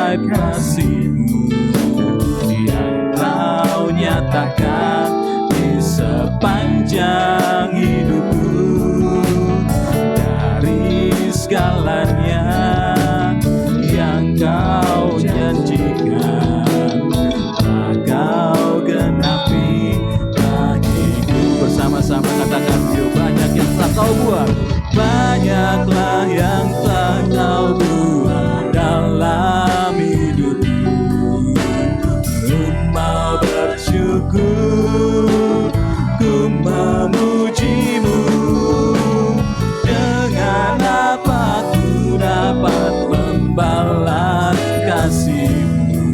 ajaib kasih-Mu yang Kau nyatakan di sepanjang hidupku. Dari segalanya yang Kau janjikan telah Kau genapi bagiku. Bersama-sama katakan, yuk, banyak yang telah Kau buat, banyaklah yang telah Kau buat dalam hidupku. Ku mau bersyukur, ku memuji-Mu. Dengan apa ku dapat membalas kasih-Mu?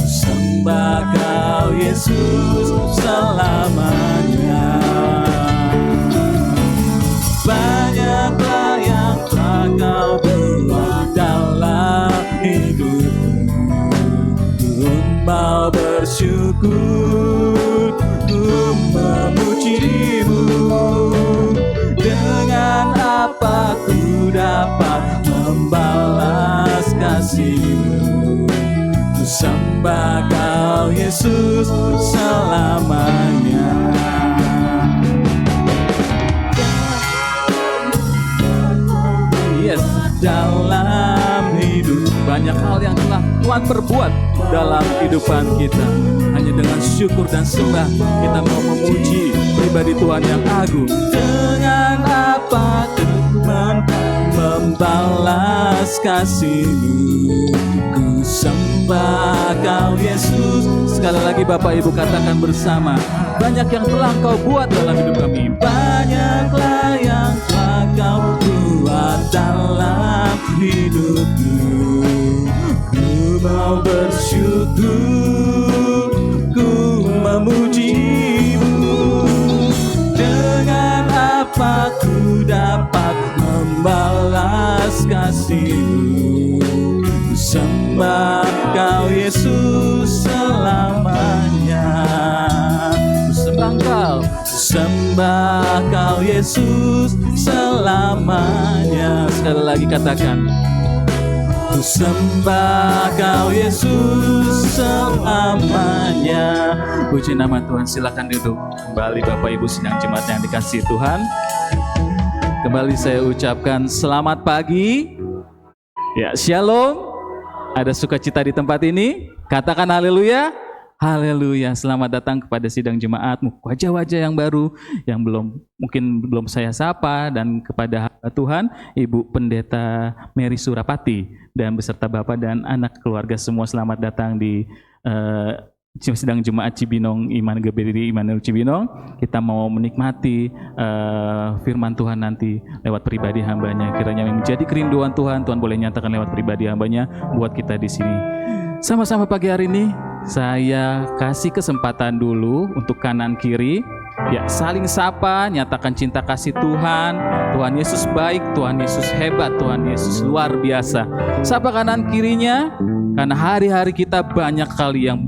Ku sembah Kau Yesus selamanya. Banyaklah yang telah Kau buat dalam hidupku. Ku mau bersyukur, ku memuji-Mu. Dengan apa ku dapat membalas kasih-Mu? Ku sembah Kau Yesus selamanya. Yes, dalam hidup banyak hal yang telah Tuhan perbuat dalam kehidupan kita. Hanya dengan syukur dan sembah kita mau memuji pribadi Tuhan yang agung. Dengan apa membalas kasih-Mu? Ku sembah Kau Yesus. Sekali lagi Bapak Ibu katakan bersama, banyak yang telah Kau buat dalam hidup kami. Banyaklah yang telah Kau buat dalam hidupku. Ku mau bersyukur, ku memuji-Mu. Dengan apa ku dapat membalas kasih-Mu? Ku sembah Kau Yesus selamanya. Ku sembah Kau, sembah Kau Yesus selamanya. Sekali lagi katakan, ku sembah Kau Yesus selamanya. Puji nama Tuhan. Silakan duduk kembali Bapak Ibu sidang jemaat yang dikasihi Tuhan. Kembali saya ucapkan selamat pagi. Ya, shalom. Ada sukacita di tempat ini? Katakan haleluya. Haleluya. Selamat datang kepada sidang jemaatmu. Wajah-wajah yang baru yang mungkin belum saya sapa, dan kepada Tuhan Ibu Pendeta Mary Surapati dan beserta Bapak dan anak keluarga semua, selamat datang di sidang jemaat Cibinong Iman GBRI Immanuel Cibinong. Kita mau menikmati firman Tuhan nanti lewat pribadi hambanya. Kiranya menjadi kerinduan Tuhan, Tuhan boleh nyatakan lewat pribadi hambanya buat kita di sini. Sama-sama pagi hari ini saya kasih kesempatan dulu untuk kanan kiri, ya, saling sapa, nyatakan cinta kasih Tuhan. Tuhan Yesus baik, Tuhan Yesus hebat, Tuhan Yesus luar biasa. Sapa kanan kirinya, karena hari-hari kita banyak kali yang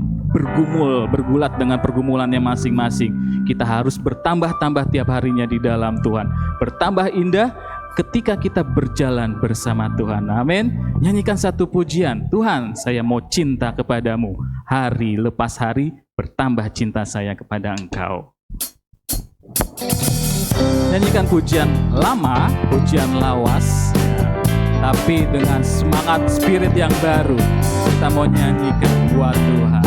bergulat dengan pergumulannya masing-masing. Kita harus bertambah-tambah tiap harinya di dalam Tuhan. Bertambah indah ketika kita berjalan bersama Tuhan. Amin. Nyanyikan satu pujian. Tuhan, saya mau cinta kepadamu. Hari lepas hari bertambah cinta saya kepada Engkau. Nyanyikan pujian lama, pujian lawas, tapi dengan semangat spirit yang baru. Kita mau nyanyikan buat Tuhan.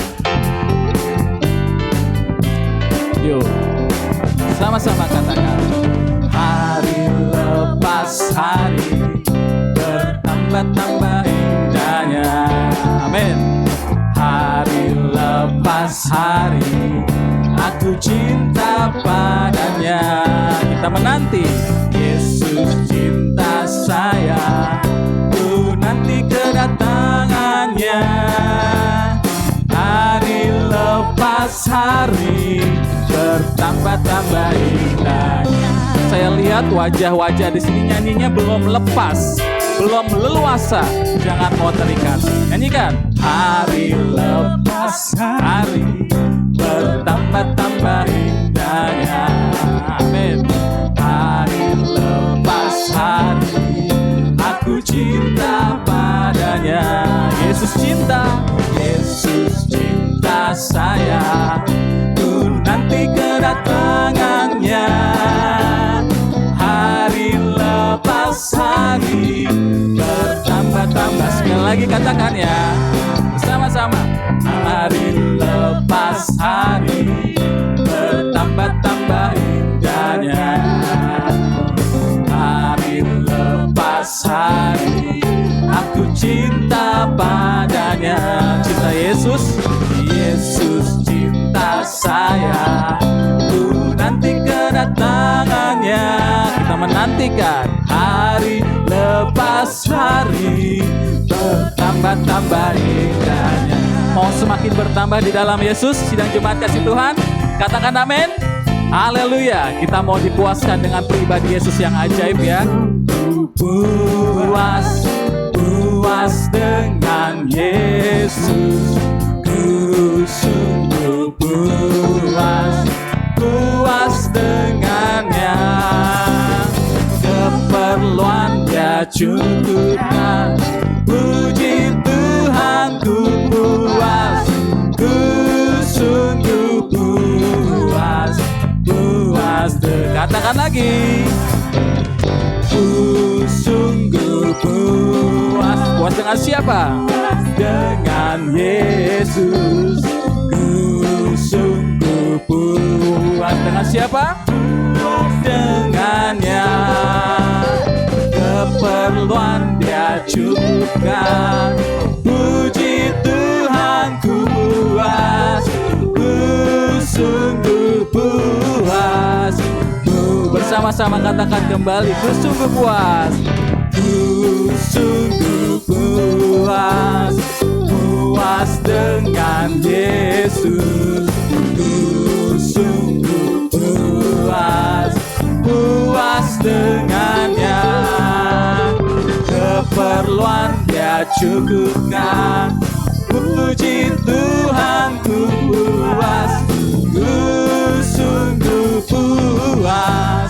Yuk, sama-sama katakan. Hari lepas hari bertambah-tambah indahnya. Amin. Hari lepas hari aku cinta padanya. Kita menanti Yesus cinta saya, ku nanti kedatangannya. Hari lepas hari bertambah-tambah indahnya. Saya lihat wajah-wajah di sini nyanyinya belum lepas, belum leluasa. Jangan mau terikat. Nyanyikan. Hari lepas hari bertambah-tambah indahnya. Amin. Hari lepas hari aku cinta padanya. Yesus Yesus cinta saya, ku nanti kedatangannya. Hari lepas hari bertambah-tambah. Sekali lagi katakan ya, bersama-sama. Hari lepas hari bertambah-tambah indahnya. Hari lepas hari aku cinta padanya. Cinta Yesus cinta saya, ku nanti kedatangannya. Kita menantikan hari lepas hari bertambah-tambah indahnya. Mau semakin bertambah di dalam Yesus, sidang jemaat kasih Tuhan, katakan amin. Haleluya. Kita mau dipuaskan dengan pribadi Yesus yang ajaib ya. Puas dengan Yesus, ku sungguh puas dengannya. Keperluan Dia cukupkan, puji Tuhan ku puas, ku sungguh puas. Katakan lagi, ku sungguh puas. Puas dengan siapa? Dengan Yesus. Ku sungguh puas. Dengan siapa? Dengannya. Keperluan Dia cukupkan, puji Tuhan ku puas, ku sungguh puas. Bersama-sama katakan kembali, ku sungguh puas, ku sungguh puas, puas dengan Yesus, ku sungguh puas, puas dengannya. Keperluan Dia cukupkan, puji Tuhan ku puas, ku sungguh puas,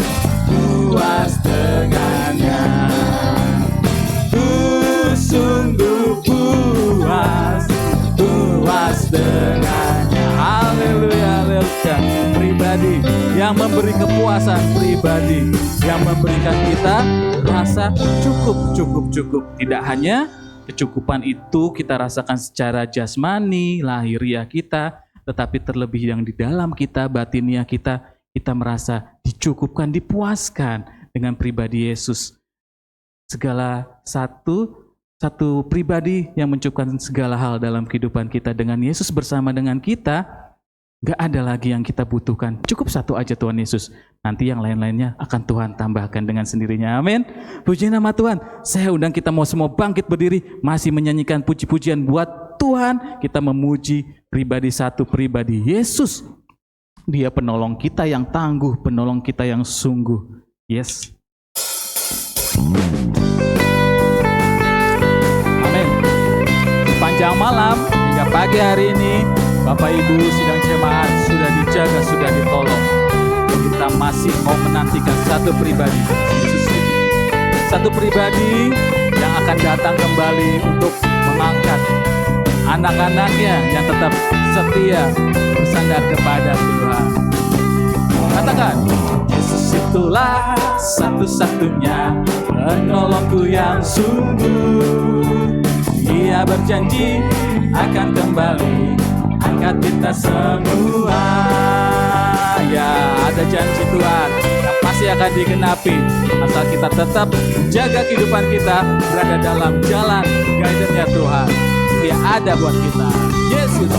puas dengannya. Ku sungguh puas, puas dengannya. Haleluya, haleluya. Pribadi yang memberi kepuasan, pribadi yang memberikan kita rasa cukup. Tidak hanya kecukupan itu kita rasakan secara jasmani, lahiriah kita, tetapi terlebih yang di dalam kita, batiniah kita merasa dicukupkan, dipuaskan dengan pribadi Yesus. Segala satu pribadi yang mencukupkan segala hal dalam kehidupan kita. Dengan Yesus bersama dengan kita, gak ada lagi yang kita butuhkan. Cukup satu aja Tuhan Yesus. Nanti yang lain-lainnya akan Tuhan tambahkan dengan sendirinya. Amin. Puji nama Tuhan. Saya undang kita mau semua bangkit berdiri, masih menyanyikan puji-pujian buat Tuhan. Kita memuji satu pribadi Yesus. Dia penolong kita yang tangguh, penolong kita yang sungguh. Yes. Amin. Sepanjang malam hingga pagi hari ini, Bapak Ibu sidang jemaat sudah dijaga, sudah ditolong. Kita masih mau menantikan satu pribadi, Yesus ini. Satu pribadi yang akan datang kembali untuk mengangkat anak-anaknya yang tetap setia bersandar kepada Tuhan. Katakan, Yesus itulah satu-satunya penolongku yang sungguh. Dia berjanji akan kembali angkat kita semua. Ya, ada janji Tuhan yang pasti akan digenapi asal kita tetap jaga kehidupan kita berada dalam jalan guidance-nya Tuhan. Dia ada buat kita. Yesus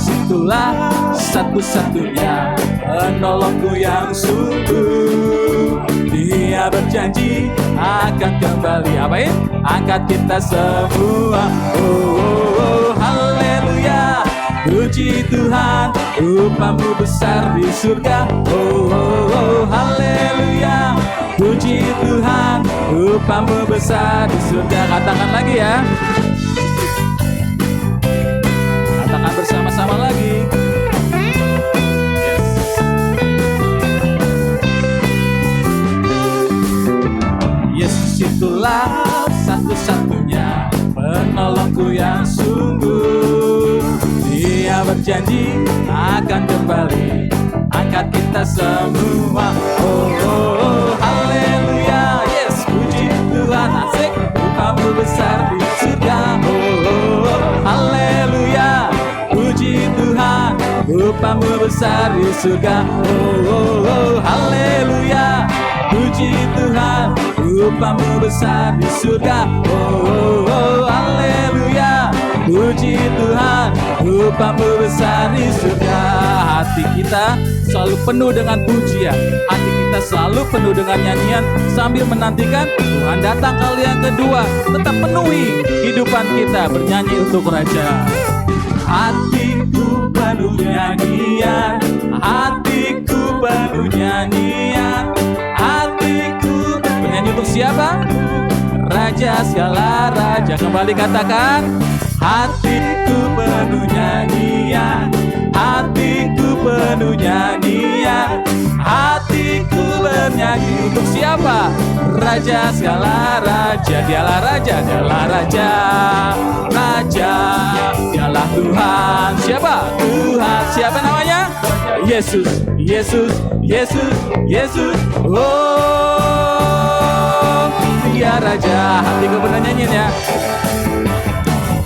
itulah satu-satunya penolongku yang sungguh. Dia berjanji akan kembali. Apain? Angkat kita semua. Oh, haleluya. Puji Tuhan, upamu besar di surga. Oh, haleluya. Puji Tuhan, upamu besar di surga. Katakan lagi ya. Katakan bersama-sama lagi. Yes. Yesus itulah satu-satunya penolongku yang berjanji akan kembali angkat kita semua. Oh, oh, oh, haleluya. Yes, puji Tuhan. Asik, upamu besar di surga. Oh, oh, oh, haleluya. Puji Tuhan, upamu besar di surga. Oh, oh, oh, haleluya. Puji Tuhan, upamu besar di surga. Oh, oh, oh, haleluya. Puji Tuhan, upamu besar di surga. Hati kita selalu penuh dengan pujian, hati kita selalu penuh dengan nyanyian sambil menantikan Tuhan datang kali yang kedua. Tetap penuhi kehidupan kita bernyanyi untuk Raja. Hatiku penuh nyanyian, hatiku penuh nyanyian, hatiku bernyanyi untuk siapa? Raja segala raja. Kembali katakan, hatiku penuh nyanyian, hatiku penuh nyanyian, hatiku bernyanyi untuk siapa? Raja segala raja. Dialah raja, dialah raja, raja, dialah Tuhan. Siapa? Tuhan. Siapa namanya? Yesus, Yesus, Yesus, Yesus. Oh, dia raja. Hatiku penuh nyanyian ya.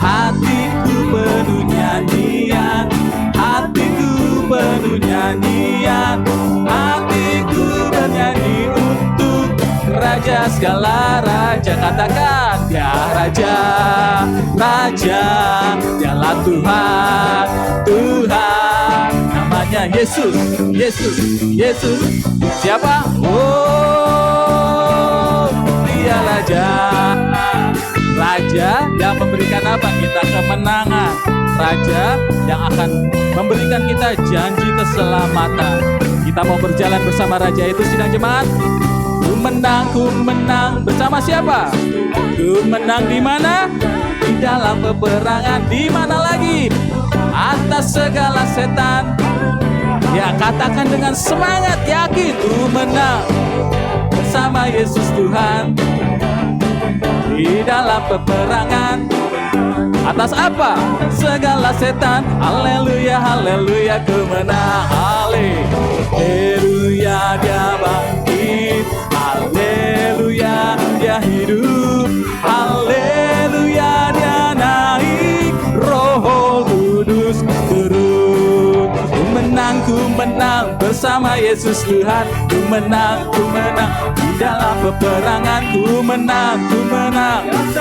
Hatiku penuh nyanyian, hatiku penuh nyanyian, hatiku bernyanyi untuk Raja segala raja. Katakan, dia raja, raja, dialah Tuhan, Tuhan. Namanya Yesus, Yesus, Yesus. Siapa? Oh, dia raja. Raja yang memberikan apa? Kita kemenangan. Raja yang akan memberikan kita janji keselamatan. Kita mau berjalan bersama Raja itu, sidang jemaat. Ku menang bersama siapa? Ku menang di mana? Di dalam peperangan. Di mana lagi? Atas segala setan. Ya, katakan dengan semangat, yakin. Ku menang bersama Yesus Tuhan. Di dalam peperangan. Atas apa? Segala setan. Haleluya, haleluya, kemenang. Haleluya, dia bangkit. Haleluya, dia hidup. Haleluya, dia naik. Roh Kudus turun. Ku menang bersama Yesus Tuhan. Ku menang di dalam peperangan. Ku menang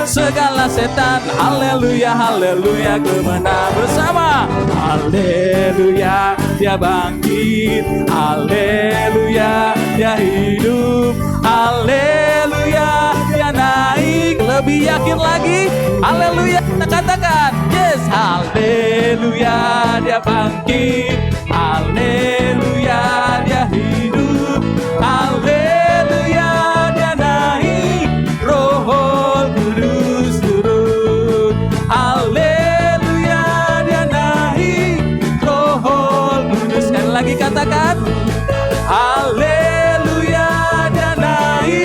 segala setan. Haleluya, haleluya, kemenang bersama. Haleluya, dia bangkit. Haleluya, dia hidup. Haleluya, dia naik. Lebih yakin lagi. Haleluya, kita katakan, yes. Haleluya, dia bangkit. Haleluya, dia hidup. Haleluya, dia naik. Roh Kudus turun. Haleluya, dia naik. Roh Kudus. Sekali lagi katakan, haleluya, dia naik.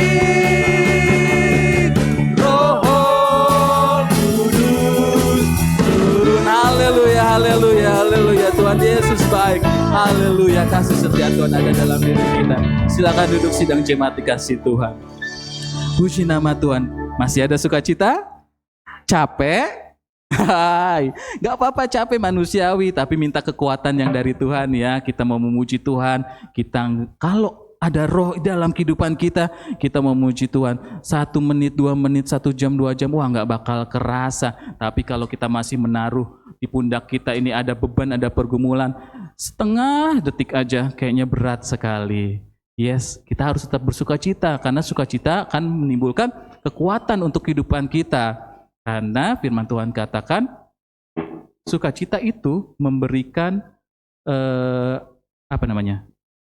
Roh Kudus turun. Haleluya, haleluya, haleluya. Tuhan Yesus baik. Haleluya, kasih setia Tuhan ada dalam diri kita. Silakan duduk, sidang jemaat dikasih Tuhan. Puji nama Tuhan. Masih ada sukacita? Capek? Hai, gak apa-apa capek, manusiawi, tapi minta kekuatan yang dari Tuhan ya. Kita mau memuji Tuhan. Kalau ada roh dalam kehidupan kita, kita memuji Tuhan. 1 menit, 2 menit, 1 jam, 2 jam, wah gak bakal kerasa. Tapi kalau kita masih menaruh di pundak kita ini ada beban, ada pergumulan, setengah detik aja kayaknya berat sekali. Yes, kita harus tetap bersukacita, karena sukacita akan menimbulkan kekuatan untuk kehidupan kita. Karena firman Tuhan katakan, sukacita itu memberikan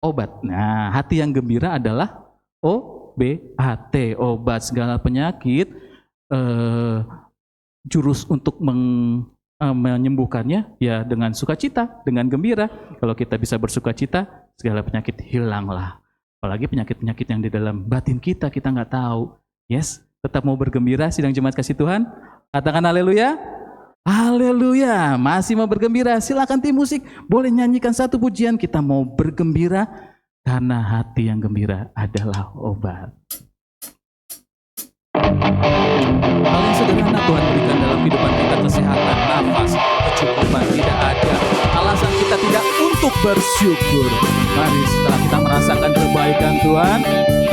obat. Nah, hati yang gembira adalah OBAT, obat segala penyakit. Jurus untuk menyembuhkannya ya dengan sukacita, dengan gembira. Kalau kita bisa bersukacita, segala penyakit hilanglah. Apalagi penyakit-penyakit yang di dalam batin kita nggak tahu. Yes, tetap mau bergembira, sidang jemaat kasih Tuhan. Katakan haleluya. Haleluya, masih mau bergembira? Silakan tim musik boleh nyanyikan satu pujian. Kita mau bergembira karena hati yang gembira adalah obat. Hal yang sederhana Tuhan berikan dalam kehidupan kita, kesehatan, nafas, kecukupan. Tidak ada alasan kita tidak untuk bersyukur. Mari setelah kita merasakan kebaikan Tuhan,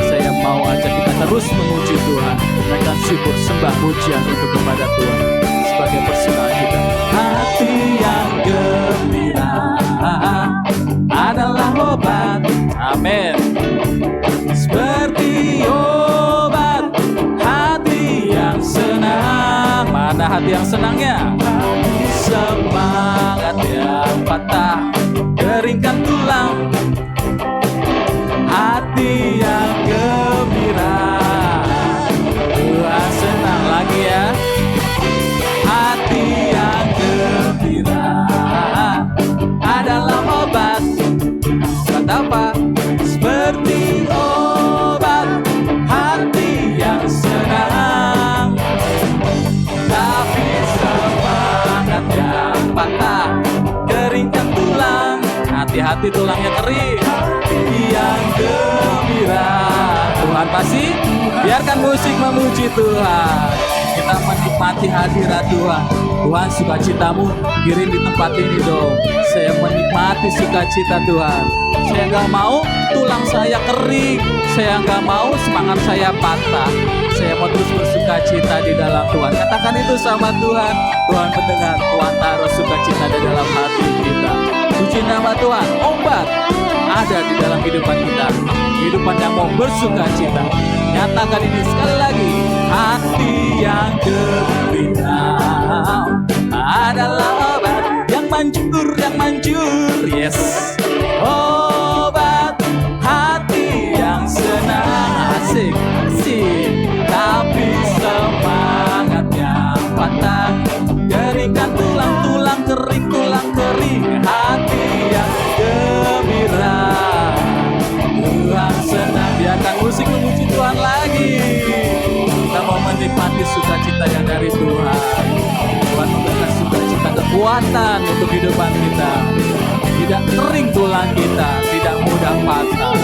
saya mau ajak kita terus memuji Tuhan, naikkan syukur, sembah, pujian untuk kepada Tuhan sebagai persembahan kita. Hati yang gembira adalah obat. Amin. Seperti obat hati yang senang. Mana hati yang senangnya? Semangat yang patah, keringkan tulang. Hati yang gembira, Tuhan senang lagi ya. Hati yang gembira adalah obat. Obat apa? Seperti obat hati yang senang. Tapi semangat yang patah, keringkan tulang. Hati-hati tulangnya kering. Yang gembira, Tuhan pasti biarkan musik memuji Tuhan. Kita menikmati hadirat Tuhan. Tuhan, sukacitamu kirim di tempat ini dong. Saya menikmati sukacita Tuhan. Saya nggak mau tulang saya kering. Saya nggak mau semangat saya patah. Saya mau terus bersukacita di dalam Tuhan. Katakan itu sama Tuhan. Tuhan mendengar, Tuhan taruh sukacita di dalam hati kita. Puji nama Tuhan. Obat ada di dalam kehidupan kita. Kehidupan yang mau bersukacita. Nyatakan ini sekali lagi. Hati yang gembira adalah obat yang manjur, yang manjur. Yes. Obat hati yang senang. Asik, asik. Tapi semangat yang patah, keringkan tulang-tulang kering, tulang kering. Hati yang gembira, Tuhan senang. Biarkan musik memuji Tuhan lagi. Kita mau menikmati sukacita yang dari Tuhan. Tuhan memberikan sukacita, kekuatan untuk kehidupan kita. Tidak kering tulang kita, tidak mudah patah,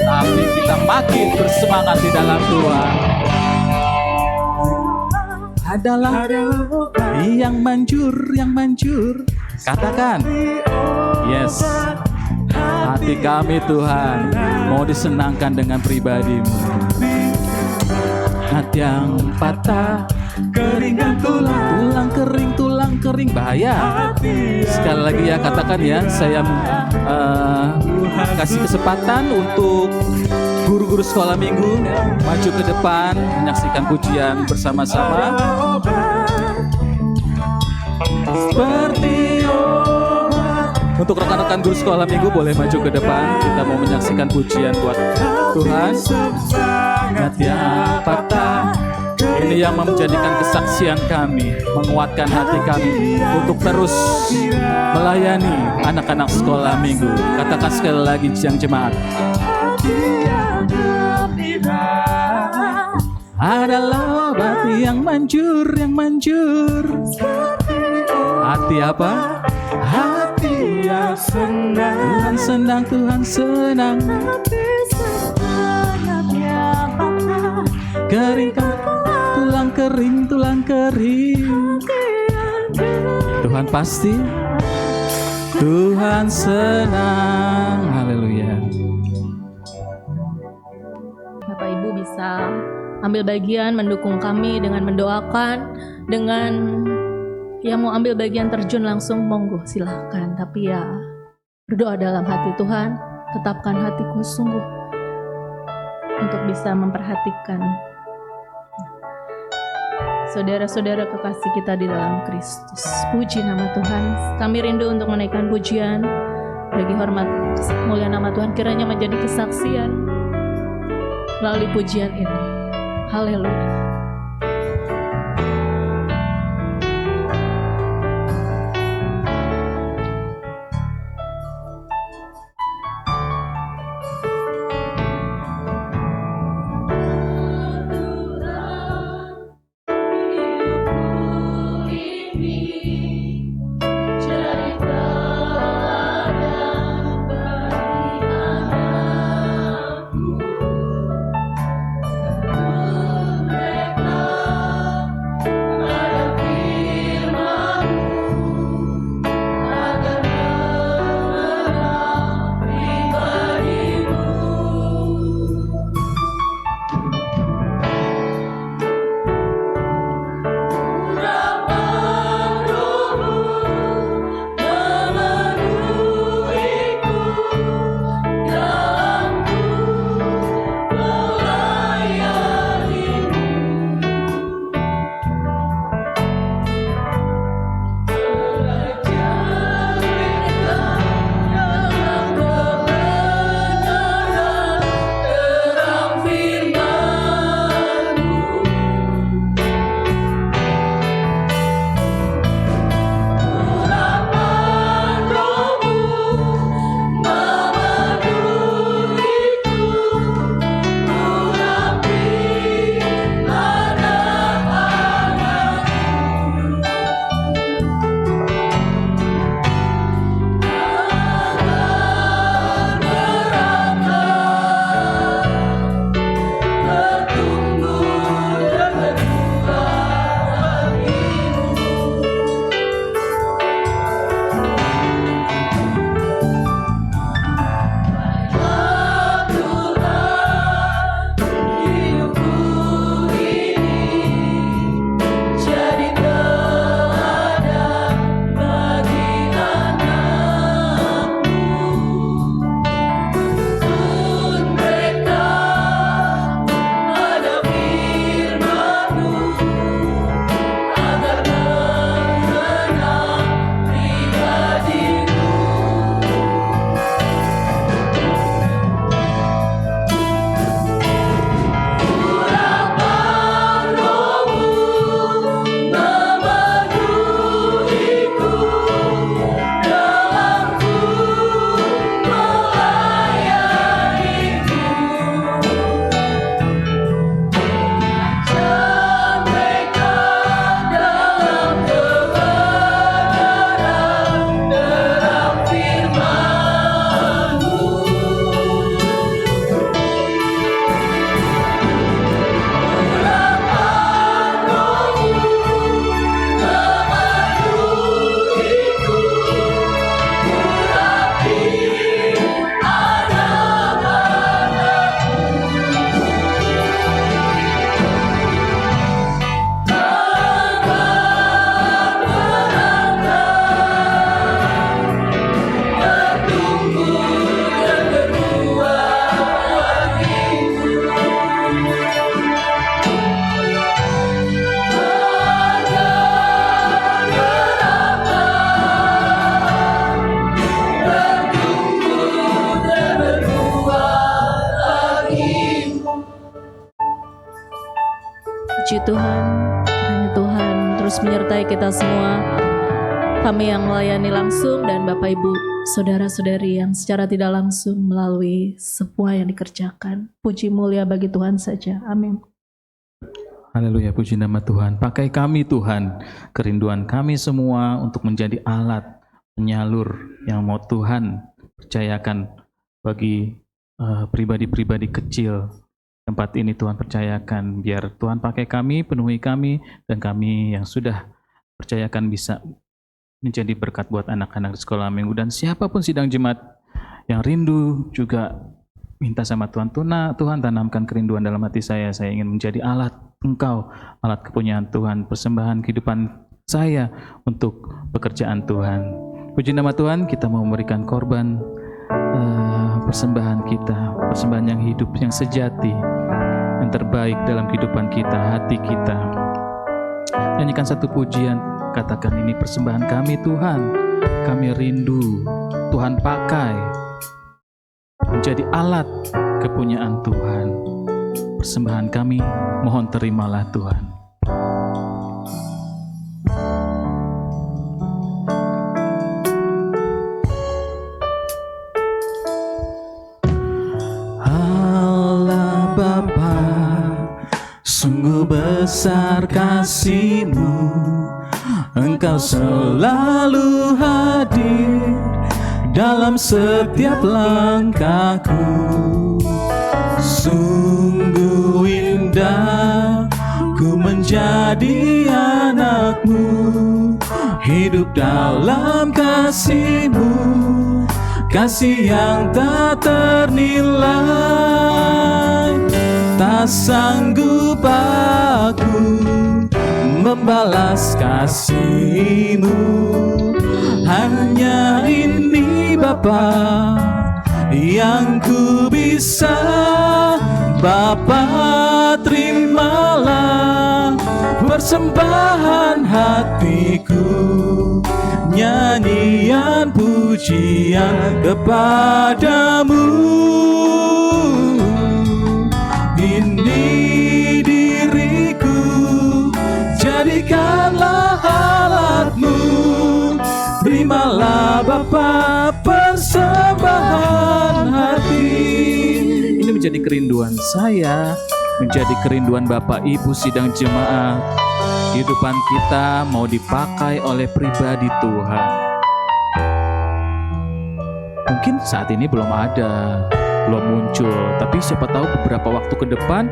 tapi kita makin bersemangat di dalam Tuhan. Adalah yang manjur, yang manjur. Katakan, yes. Hati kami Tuhan mau disenangkan dengan pribadi-Mu. Hati yang patah, keringkan tulang, tulang kering, tulang kering. Bahaya. Sekali lagi ya, katakan ya, saya kasih kesempatan untuk guru-guru sekolah minggu maju ke depan menyaksikan pujian bersama-sama. Seperti untuk rekan-rekan guru sekolah minggu boleh maju ke depan. Kita mau menyaksikan pujian buat Tuhan. Hati yang patah, ini yang menjadikan kesaksian kami, menguatkan hati kami untuk terus melayani anak-anak sekolah minggu. Katakan sekali lagi siang jemaat. Adalah obat yang manjur, yang manjur. Hati apa? Hati yang senang. Tuhan senang, Tuhan senang. Keringkan tulang kering, tulang kering. Tuhan pasti, Tuhan senang. Haleluya. Bapak Ibu bisa ambil bagian mendukung kami dengan mendoakan, dengan yang mau ambil bagian terjun langsung monggo silahkan. Tapi ya berdoa dalam hati. Tuhan, tetapkan hatiku sungguh untuk bisa memperhatikan saudara-saudara kekasih kita di dalam Kristus. Puji nama Tuhan. Kami rindu untuk menaikkan pujian bagi hormat mulia nama Tuhan, kiranya menjadi kesaksian melalui pujian ini. Haleluya. Puji Tuhan, kiranya Tuhan terus menyertai kita semua, kami yang melayani langsung dan Bapak Ibu saudara-saudari yang secara tidak langsung melalui semua yang dikerjakan. Puji mulia bagi Tuhan saja. Amin. Haleluya, puji nama Tuhan. Pakai kami Tuhan, kerinduan kami semua untuk menjadi alat penyalur yang mau Tuhan percayakan bagi pribadi-pribadi kecil. Tempat ini Tuhan percayakan, biar Tuhan pakai kami, penuhi kami, dan kami yang sudah percayakan bisa menjadi berkat buat anak-anak di sekolah minggu. Dan siapapun sidang jemaat yang rindu juga minta sama Tuhan, Tuhan tanamkan kerinduan dalam hati saya ingin menjadi alat Engkau, alat kepunyaan Tuhan, persembahan kehidupan saya untuk pekerjaan Tuhan. Puji nama Tuhan, kita mau memberikan korban persembahan kita, persembahan yang hidup, yang sejati, yang terbaik dalam kehidupan kita, hati kita. Nyanyikan satu pujian, katakan ini persembahan kami Tuhan, kami rindu Tuhan pakai menjadi alat kepunyaan Tuhan. Persembahan kami, mohon terimalah Tuhan. Allah Bapa, sungguh besar kasih-Mu, Engkau selalu hadir dalam setiap langkahku. Sungguh indah ku menjadi anak-Mu, hidup dalam kasih-Mu, kasih yang tak ternilai. Tak sanggup aku membalas kasih-Mu, hanya ini Bapa yang ku bisa. Bapa, terimalah persembahan hatiku, nyanyian pujian kepadamu. Ini diriku, jadikanlah alat-Mu. Terimalah Bapa persembahan hati. Ini menjadi kerinduan saya, menjadi kerinduan Bapak Ibu sidang jemaat. Kehidupan kita mau dipakai oleh pribadi Tuhan. Mungkin saat ini belum ada, belum muncul, tapi siapa tahu beberapa waktu ke depan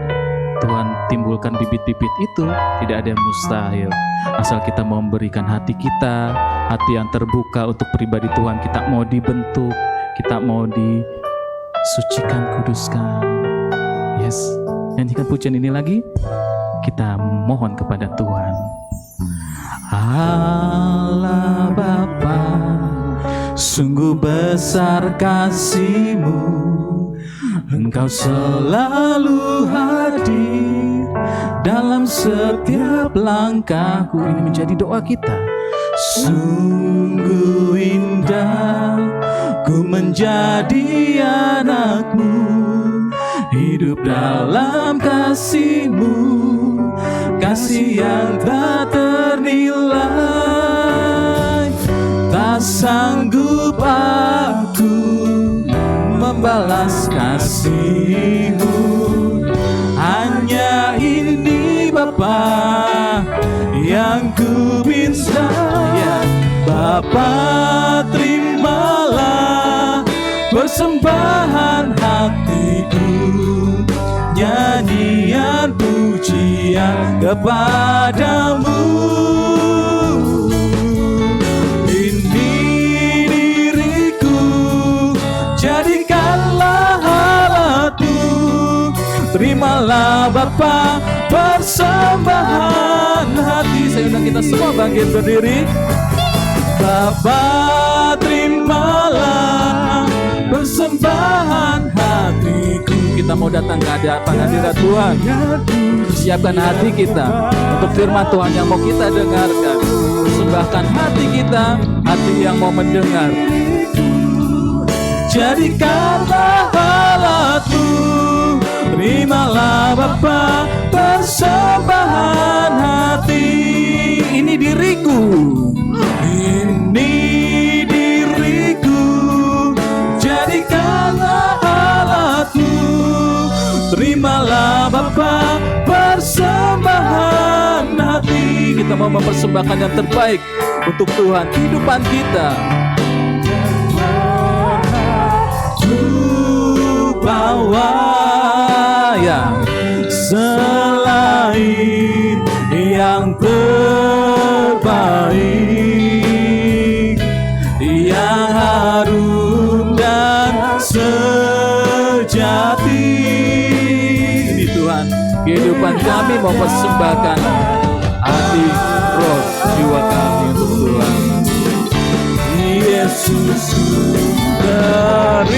Tuhan timbulkan bibit-bibit itu. Tidak ada yang mustahil, asal kita mau memberikan hati kita, hati yang terbuka untuk pribadi Tuhan. Kita mau dibentuk, kita mau disucikan, kuduskan. Yes, nyanyikan pujian ini lagi, kita mohon kepada Tuhan. Allah Bapa, sungguh besar kasih-Mu, Engkau selalu hadir dalam setiap langkahku. Ini menjadi doa kita. Sungguh indah ku menjadi anak-Mu, hidup dalam kasih-Mu, kasih yang tak ternilai. Tak sanggup aku membalas kasih-Mu, hanya ini Bapa yang ku bisa. Bapa, terimalah persembahan hatiku, nyanyian pujian kepadamu. Ini diriku, jadikanlah alat-Mu. Terimalah Bapa persembahan hati. Saya undang kita semua bangkit berdiri. Bapa, terimalah persembahan hatiku. Kita mau datang ke hadirat Tuhan. Siapkan hati kita untuk firman Tuhan yang mau kita dengarkan. Persembahkan hati kita, hati yang mau mendengar. Jadikanlah alat-Mu. terimalah Bapa persembahan hati. Ini diriku, ini diriku, jadikanlah alatmu. Terimalah Bapa persembahan hati. Kita mau mempersembahkan yang terbaik untuk Tuhan, kehidupan kita. Bawa ya selain yang terbaik, yang harum dan sejati. Ini Tuhan, kehidupan kami mau persembahkan hati, roh, jiwa kami untuk Tuhan. Yesus, terimalah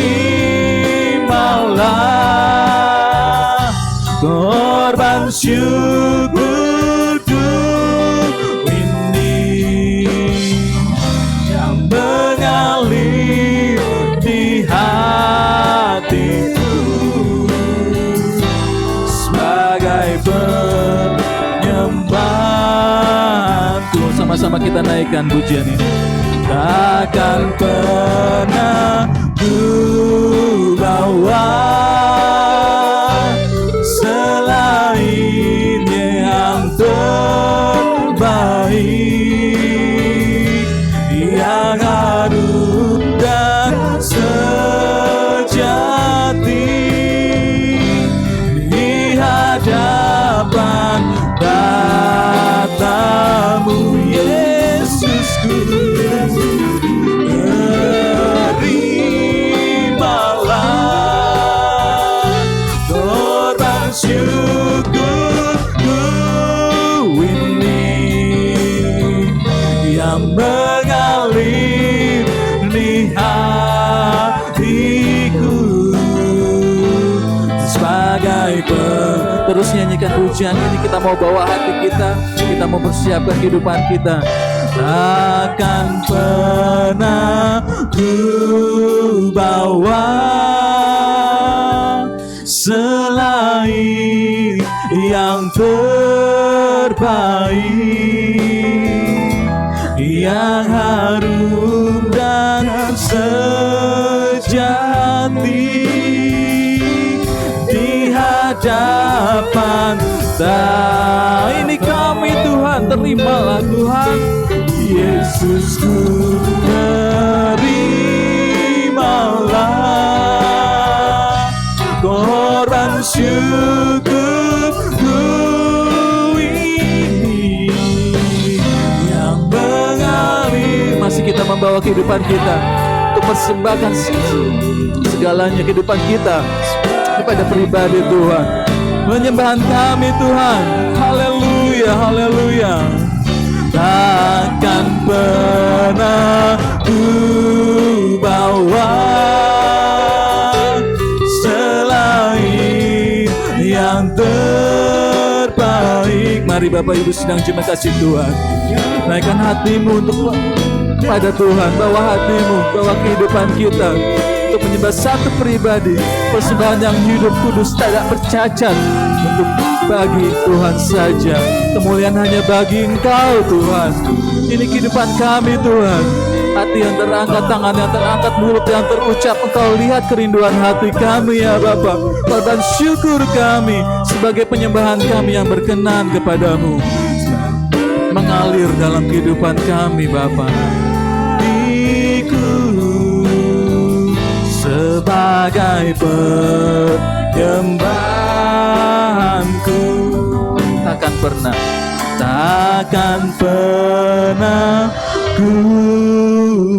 korban syukurku ini yang mengalir di hatiku sebagai penyembahanku. Sama-sama kita naikkan pujian ini. Takkan pernah ku bawa selain yang terbaik, yang harum dan sejati di hadapan tatamu, Yesusku. Syukurku ini yang mengalir di hatiku sebagai terus nyanyikan pujian ini. Kita mau bawa hati kita mau persiapkan kehidupan kita. Takkan pernah ku bawa selain yang terbaik, yang harum dan sejati di hadapan ini kami Tuhan. Terimalah Tuhan, Yesusku, terimalah korban syukurku ini yang mengalir. Masih kita membawa kehidupan kita untuk persembahkan segalanya kehidupan kita kepada pribadi Tuhan. Penyembahan kami Tuhan. Haleluya, haleluya. Takkan pernah ku bawa selain yang terbaik. Mari Bapak Ibu sedang jemaat kasih Tuhan, naikkan hatimu untuk pada Tuhan. Bawa hatimu, bawa kehidupan kita untuk menyembah satu pribadi, persembahan yang hidup, kudus, tidak bercacat, untuk bagi Tuhan saja. Kemuliaan hanya bagi Engkau Tuhan. Ini kehidupan kami Tuhan. Hati yang terangkat, tangan yang terangkat, mulut yang terucap. Engkau lihat kerinduan hati kami ya Bapa. Korban syukur kami sebagai penyembahan kami yang berkenan kepadamu, mengalir dalam kehidupan kami Bapa. Sebagai penyembahanku, takkan pernah ku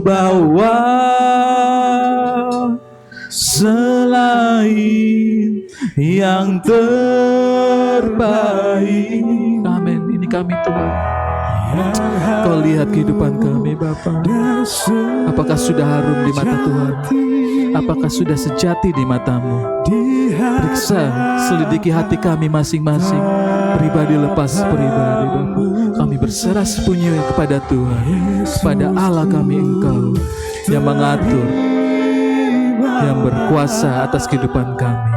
bawa selain yang terbaik. Amin. Ini kami Tuhan. Kau lihat kehidupan kami Bapa. Apakah sudah harum di mata Tuhan? Apakah sudah sejati di matamu? Periksa, selidiki hati kami masing-masing, pribadi lepas pribadi Bapa. Kami berserah sepenuhnya kepada Tuhan, kepada Allah kami Engkau yang mengatur, yang berkuasa atas kehidupan kami.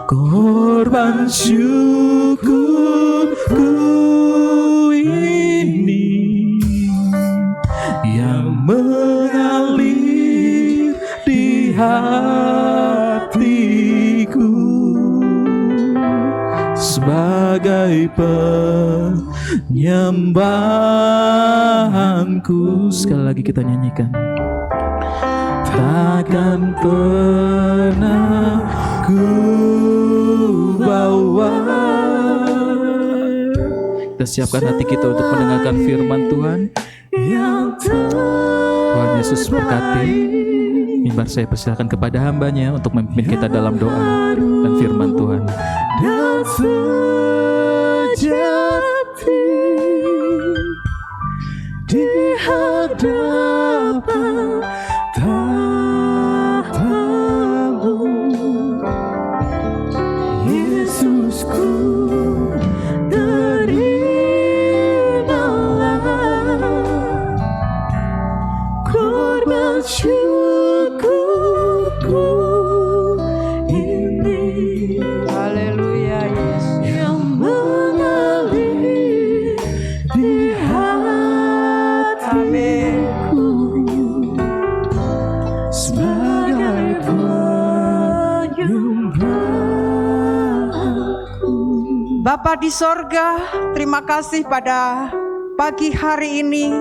korban syukurku ini yang mengalir di hatiku sebagai penyembahanku. Sekali lagi kita nyanyikan. Takkan pernah ku bawa. Kita siapkan hati kita untuk mendengarkan firman Tuhan. Tuhan Yesus berkati. Mimbar saya persilakan kepada hambanya untuk memimpin kita dalam doa dan firman Tuhan. Dan sejati di hadapan tahtamu, Yesusku, terimalah korban syukurku ini. Haleluya, Yesus. Yang mengalir di hatiku sebagai penyembahanku. Bapa di sorga, terima kasih pada pagi hari ini.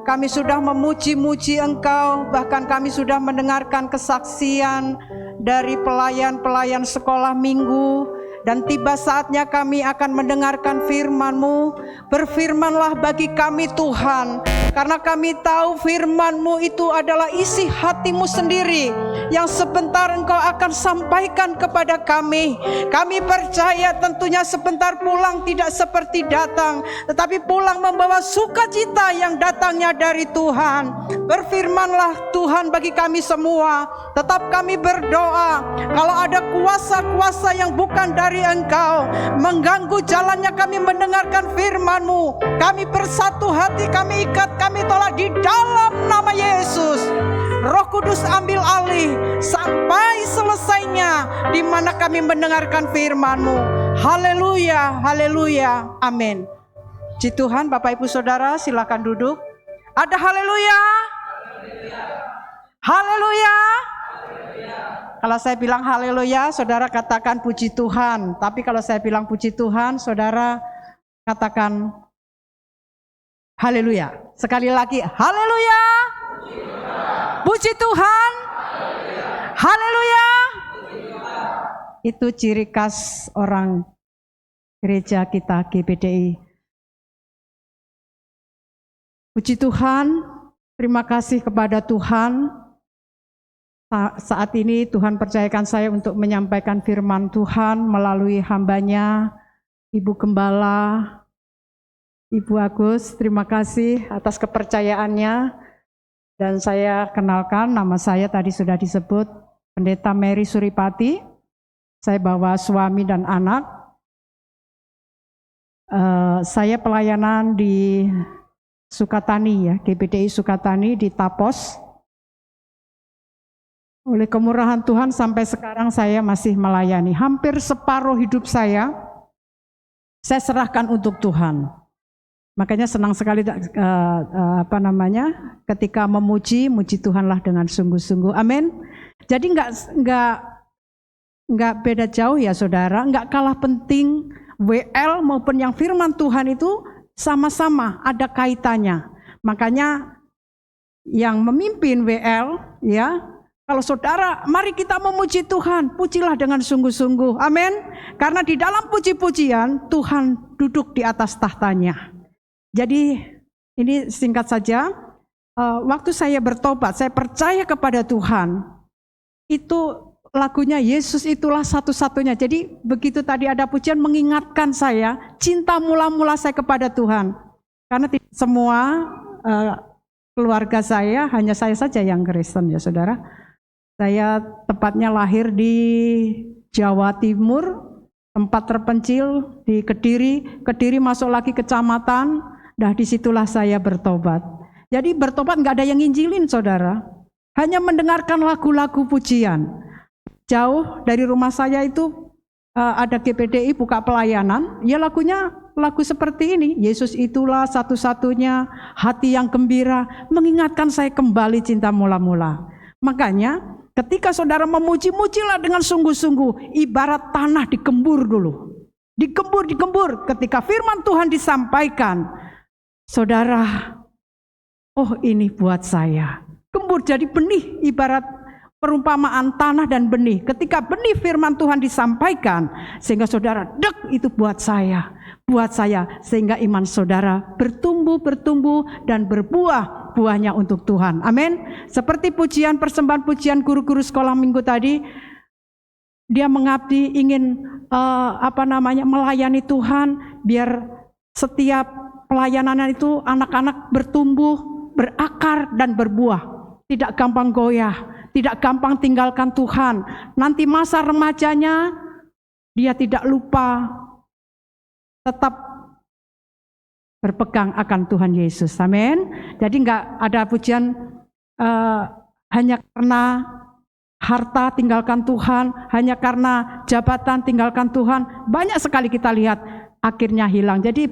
Kami sudah memuji-muji Engkau, bahkan kami sudah mendengarkan kesaksian dari pelayan-pelayan sekolah minggu. Dan tiba saatnya kami akan mendengarkan firman-Mu. Berfirmanlah bagi kami Tuhan, karena kami tahu firman-Mu itu adalah isi hati-Mu sendiri yang sebentar Engkau akan sampaikan kepada kami. Kami percaya tentunya sebentar pulang tidak seperti datang, tetapi pulang membawa sukacita yang datangnya dari Tuhan. Berfirmanlah Tuhan bagi kami semua. Tetap kami berdoa, kalau ada kuasa-kuasa yang bukan dari Engkau mengganggu jalannya kami mendengarkan firman-Mu, kami bersatu hati, kami ikat, kami tolak di dalam nama Yesus. Roh Kudus ambil alih sampai selesainya di mana kami mendengarkan firman-Mu. Haleluya, haleluya, amin. Puji Tuhan. Bapak Ibu Saudara silakan duduk. Ada haleluya? Haleluya. Kalau saya bilang haleluya, saudara katakan puji Tuhan. Tapi kalau saya bilang puji Tuhan, saudara katakan haleluya. Sekali lagi, haleluya. Puji Tuhan. Haleluya. Itu ciri khas orang gereja kita GBDI. Puji Tuhan. Terima kasih kepada Tuhan. Saat ini Tuhan percayakan saya untuk menyampaikan firman Tuhan melalui hambanya, Ibu Gembala, Ibu Agus. Terima kasih atas kepercayaannya. Dan saya kenalkan, nama saya tadi sudah disebut, Pendeta Mary Suripati. Saya bawa suami dan anak. Saya pelayanan di Sukatani, ya, GBDI Sukatani di Tapos. Oleh kemurahan Tuhan sampai sekarang saya masih melayani. Hampir separuh hidup saya serahkan untuk Tuhan. Makanya senang sekali ketika muji Tuhanlah dengan sungguh-sungguh. Amin. Jadi enggak beda jauh ya saudara, enggak kalah penting WL maupun yang firman Tuhan itu sama-sama ada kaitannya. Makanya yang memimpin WL, ya, kalau saudara, mari kita memuji Tuhan, pujilah dengan sungguh-sungguh, amin. Karena di dalam puji-pujian, Tuhan duduk di atas tahtanya. Jadi ini singkat saja, waktu saya bertobat, saya percaya kepada Tuhan, itu lagunya Yesus itulah satu-satunya. Jadi begitu tadi ada pujian mengingatkan saya, cinta mula-mula saya kepada Tuhan. Karena semua keluarga saya, hanya saya saja yang Kristen ya saudara. Saya tepatnya lahir di Jawa Timur, tempat terpencil di Kediri. Kediri masuk lagi kecamatan, disitulah saya bertobat. Jadi bertobat nggak ada yang nginjilin saudara, hanya mendengarkan lagu-lagu pujian. Jauh dari rumah saya itu ada GPDI buka pelayanan, ya lagunya lagu seperti ini. Yesus itulah satu-satunya hati yang gembira, mengingatkan saya kembali cinta mula-mula. Makanya ketika saudara memuji-mujilah dengan sungguh-sungguh, ibarat tanah dikembur dulu. Dikembur. Ketika firman Tuhan disampaikan, saudara, oh ini buat saya. Kembur jadi benih, ibarat perumpamaan tanah dan benih. Ketika benih firman Tuhan disampaikan, sehingga saudara, dek itu buat saya, sehingga iman saudara bertumbuh dan berbuah buahnya untuk Tuhan. Amin. Seperti persembahan pujian guru-guru sekolah minggu tadi, dia mengabdi, ingin melayani Tuhan, biar setiap pelayanan itu anak-anak bertumbuh, berakar dan berbuah, tidak gampang goyah, tidak gampang tinggalkan Tuhan. Nanti masa remajanya dia tidak lupa tetap berpegang akan Tuhan Yesus. Amin. Jadi enggak ada pujian hanya karena harta tinggalkan Tuhan, hanya karena jabatan tinggalkan Tuhan. Banyak sekali kita lihat akhirnya hilang. Jadi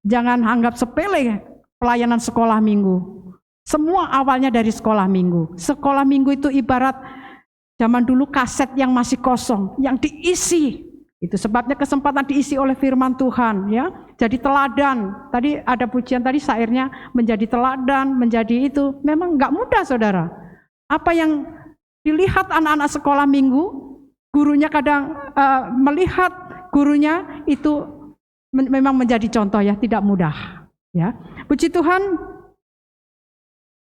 jangan anggap sepele pelayanan sekolah minggu. Semua awalnya dari sekolah minggu. Sekolah minggu itu ibarat zaman dulu kaset yang masih kosong, yang diisi. Itu sebabnya kesempatan diisi oleh firman Tuhan, ya. Jadi teladan. Tadi ada pujian tadi syairnya menjadi teladan, menjadi itu. Memang enggak mudah, saudara. Apa yang dilihat anak-anak sekolah minggu, gurunya kadang melihat gurunya itu memang menjadi contoh, ya, tidak mudah, ya. Puji Tuhan.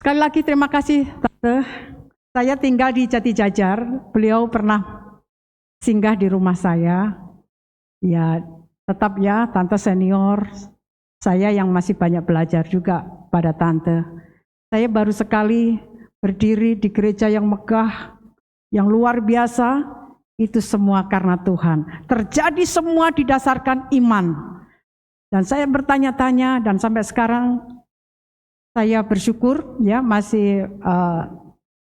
Sekali lagi terima kasih Tante. Saya tinggal di Jati Jajar. Beliau pernah singgah di rumah saya. Ya, tetap ya Tante senior. Saya yang masih banyak belajar juga pada Tante. Saya baru sekali berdiri di gereja yang megah, yang luar biasa. Itu semua karena Tuhan. Terjadi semua didasarkan iman. Dan saya bertanya-tanya, dan sampai sekarang saya bersyukur, ya, masih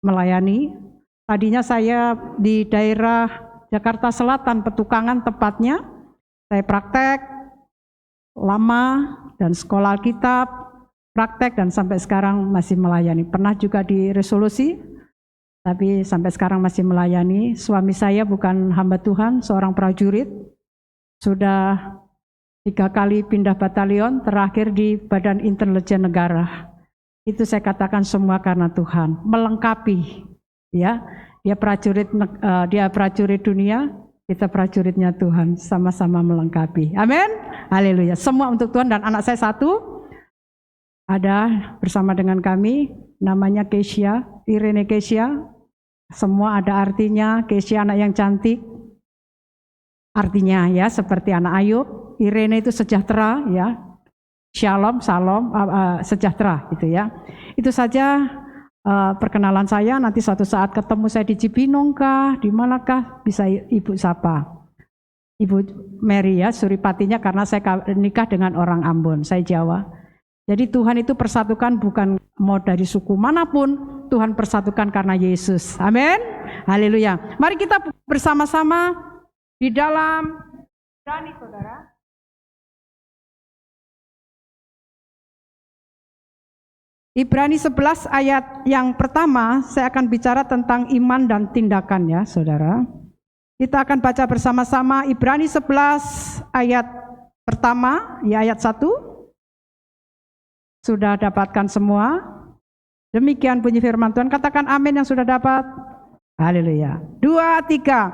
melayani. Tadinya saya di daerah Jakarta Selatan, Petukangan tepatnya. Saya praktek lama dan sekolah Alkitab, praktek, dan sampai sekarang masih melayani. Pernah juga di Resolusi, tapi sampai sekarang masih melayani. Suami saya bukan hamba Tuhan, seorang prajurit. Sudah 3 kali pindah batalion, terakhir di Badan Intelijen Negara. Itu saya katakan semua karena Tuhan, melengkapi, ya. Dia prajurit dunia, kita prajuritnya Tuhan, sama-sama melengkapi. Amin. Haleluya. Semua untuk Tuhan. Dan anak saya satu ada bersama dengan kami, namanya Kesia, Irene Kesia. Semua ada artinya. Kesia anak yang cantik. Artinya, ya, seperti anak Ayub. Irene itu sejahtera, ya. Shalom, sejahtera, gitu, ya. Itu saja perkenalan saya. Nanti suatu saat ketemu saya di Cibinong kah, di manakah, bisa Ibu sapa. Ibu Mary, ya, Suripatinya, karena saya nikah dengan orang Ambon, saya Jawa. Jadi Tuhan itu persatukan bukan mau dari suku manapun, Tuhan persatukan karena Yesus. Amin. Haleluya. Mari kita bersama-sama di dalam Ibrani, saudara. Ibrani 11 ayat yang pertama, saya akan bicara tentang iman dan tindakan, ya, saudara. Kita akan baca bersama-sama Ibrani 11 ayat pertama, ya, ayat 1. Sudah dapatkan semua? Demikian bunyi firman Tuhan. Katakan amin yang sudah dapat. Haleluya. 2, 3.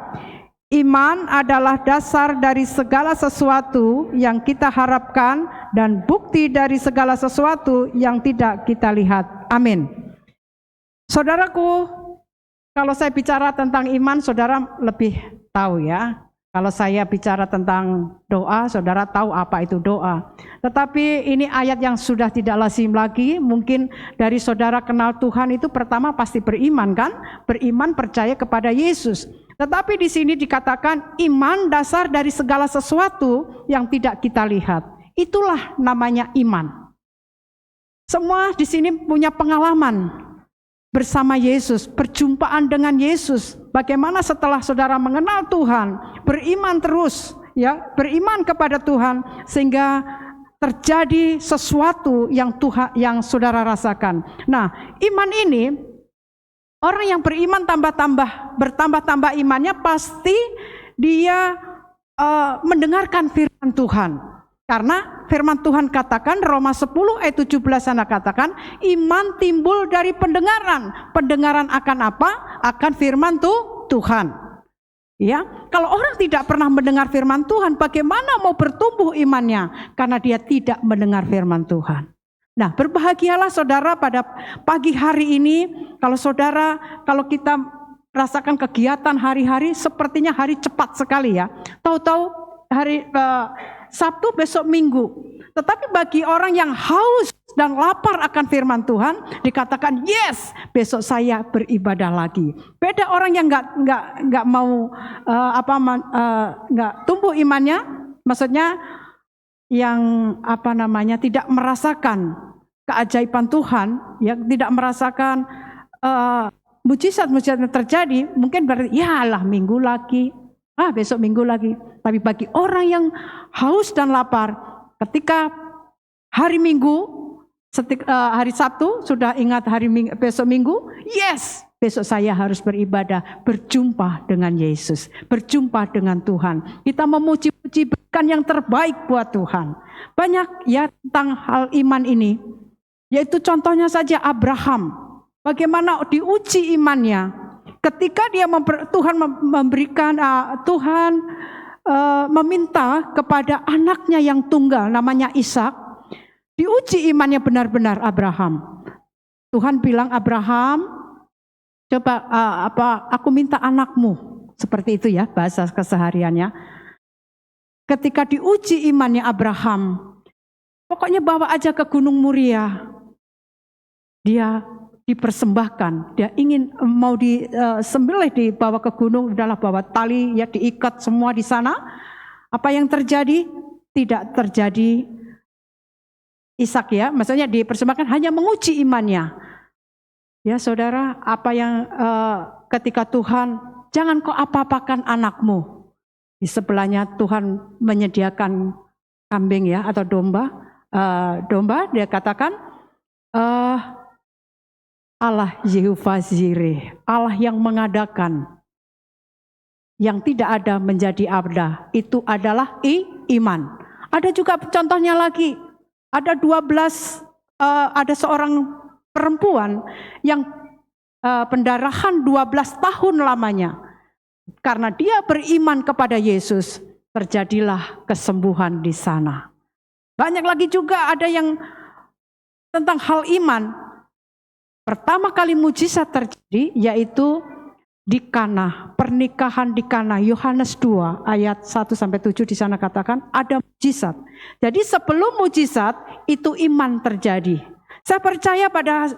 Iman adalah dasar dari segala sesuatu yang kita harapkan dan bukti dari segala sesuatu yang tidak kita lihat. Amin. Saudaraku, kalau saya bicara tentang iman, saudara lebih tahu, ya. Kalau saya bicara tentang doa, saudara tahu apa itu doa. Tetapi ini ayat yang sudah tidak lazim lagi. Mungkin dari saudara kenal Tuhan itu pertama pasti beriman, kan? Beriman, percaya kepada Yesus. Tetapi di sini dikatakan iman dasar dari segala sesuatu yang tidak kita lihat. Itulah namanya iman. Semua di sini punya pengalaman. bersama Yesus, perjumpaan dengan Yesus. Bagaimana setelah saudara mengenal Tuhan, beriman terus, ya, beriman kepada Tuhan sehingga terjadi sesuatu yang Tuhan, yang saudara rasakan. Nah, iman ini, orang yang beriman bertambah-tambah imannya, pasti dia mendengarkan firman Tuhan. Karena firman Tuhan katakan, Roma 10 ayat 17 sana katakan, iman timbul dari pendengaran. Pendengaran akan apa? Akan firman Tuhan. Ya, kalau orang tidak pernah mendengar firman Tuhan, bagaimana mau bertumbuh imannya? Karena dia tidak mendengar firman Tuhan. Nah, berbahagialah saudara pada pagi hari ini, kalau kita rasakan kegiatan hari-hari, sepertinya hari cepat sekali ya. Tahu-tahu hari Sabtu, besok Minggu. Tetapi bagi orang yang haus dan lapar akan firman Tuhan, dikatakan yes, besok saya beribadah lagi. Beda orang yang nggak mau nggak tumbuh imannya, maksudnya yang tidak merasakan keajaiban Tuhan, yang tidak merasakan mujizat-mujizat yang terjadi, mungkin berarti ya lah minggu lagi. Besok minggu lagi. Tapi bagi orang yang haus dan lapar, ketika hari Minggu, hari Sabtu sudah ingat besok Minggu, yes, besok saya harus beribadah, berjumpa dengan Yesus, berjumpa dengan Tuhan. Kita memuji-puji, berikan yang terbaik buat Tuhan. Banyak ya tentang hal iman ini, yaitu contohnya saja Abraham. Bagaimana diuji imannya. Ketika dia Tuhan memberikan Tuhan meminta kepada anaknya yang tunggal namanya Ishak, diuji imannya benar-benar Abraham. Tuhan bilang, Abraham, coba aku minta anakmu, seperti itu ya bahasa kesehariannya. Ketika diuji imannya Abraham, pokoknya bawa aja ke Gunung Muria. Dia dipersembahkan, dia ingin mau disembelih, dibawa ke gunung, udahlah bawa tali, ya diikat semua di sana. Apa yang terjadi? Tidak terjadi Ishak ya, maksudnya dipersembahkan, hanya menguji imannya. Ya saudara, apa yang ketika Tuhan, jangan kau apa-apakan anakmu. Di sebelahnya Tuhan menyediakan kambing ya atau domba, dia katakan, Allah Yehova Jireh, Allah yang mengadakan, yang tidak ada menjadi ada, itu adalah iman. Ada juga contohnya lagi, ada 12, ada seorang perempuan yang pendarahan 12 tahun lamanya. Karena dia beriman kepada Yesus, terjadilah kesembuhan di sana. Banyak lagi juga ada yang tentang hal iman. Pertama kali mujizat terjadi yaitu di Kana, pernikahan di Kana, Yohanes 2 ayat 1-7 di sana katakan ada mujizat. Jadi sebelum mujizat itu iman terjadi. Saya percaya pada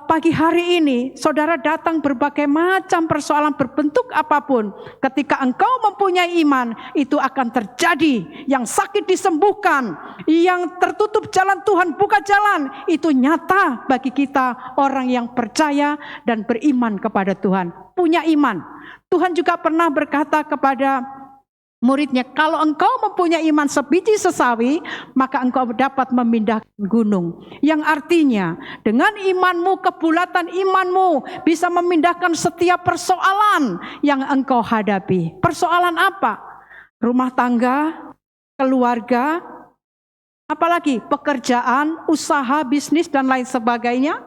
pagi hari ini saudara datang berbagai macam persoalan berbentuk apapun. Ketika engkau mempunyai iman, itu akan terjadi. Yang sakit disembuhkan, yang tertutup jalan Tuhan buka jalan. Itu nyata bagi kita orang yang percaya dan beriman kepada Tuhan, punya iman. Tuhan juga pernah berkata kepada muridnya, kalau engkau mempunyai iman sebiji sesawi, maka engkau dapat memindahkan gunung. Yang artinya, dengan imanmu, kebulatan imanmu, bisa memindahkan setiap persoalan yang engkau hadapi. Persoalan apa? Rumah tangga, keluarga, apalagi pekerjaan, usaha, bisnis, dan lain sebagainya.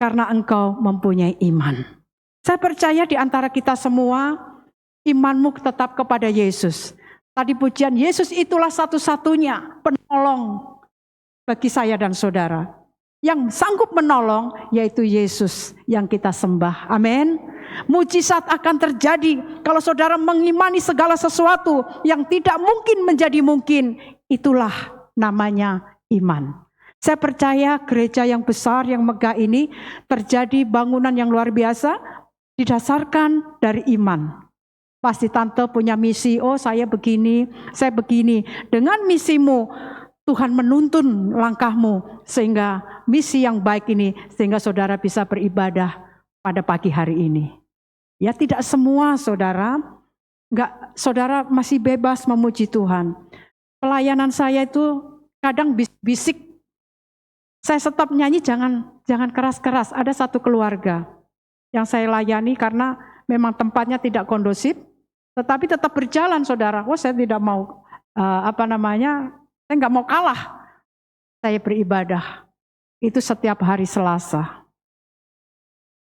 Karena engkau mempunyai iman. Saya percaya di antara kita semua, imanmu tetap kepada Yesus. Tadi pujian, Yesus itulah satu-satunya penolong bagi saya dan saudara. Yang sanggup menolong yaitu Yesus yang kita sembah. Amin. Mujizat akan terjadi kalau saudara mengimani segala sesuatu yang tidak mungkin menjadi mungkin. Itulah namanya iman. Saya percaya gereja yang besar, yang megah ini terjadi bangunan yang luar biasa didasarkan dari iman. Pasti tante punya misi, oh saya begini, saya begini. Dengan misimu, Tuhan menuntun langkahmu sehingga misi yang baik ini, sehingga saudara bisa beribadah pada pagi hari ini. Ya, tidak semua saudara, saudara masih bebas memuji Tuhan. Pelayanan saya itu kadang bisik. Saya stop nyanyi, jangan keras-keras. Ada satu keluarga yang saya layani karena memang tempatnya tidak kondusif, tetapi tetap berjalan saudara. Saya tidak mau saya nggak mau kalah. Saya beribadah itu setiap hari Selasa.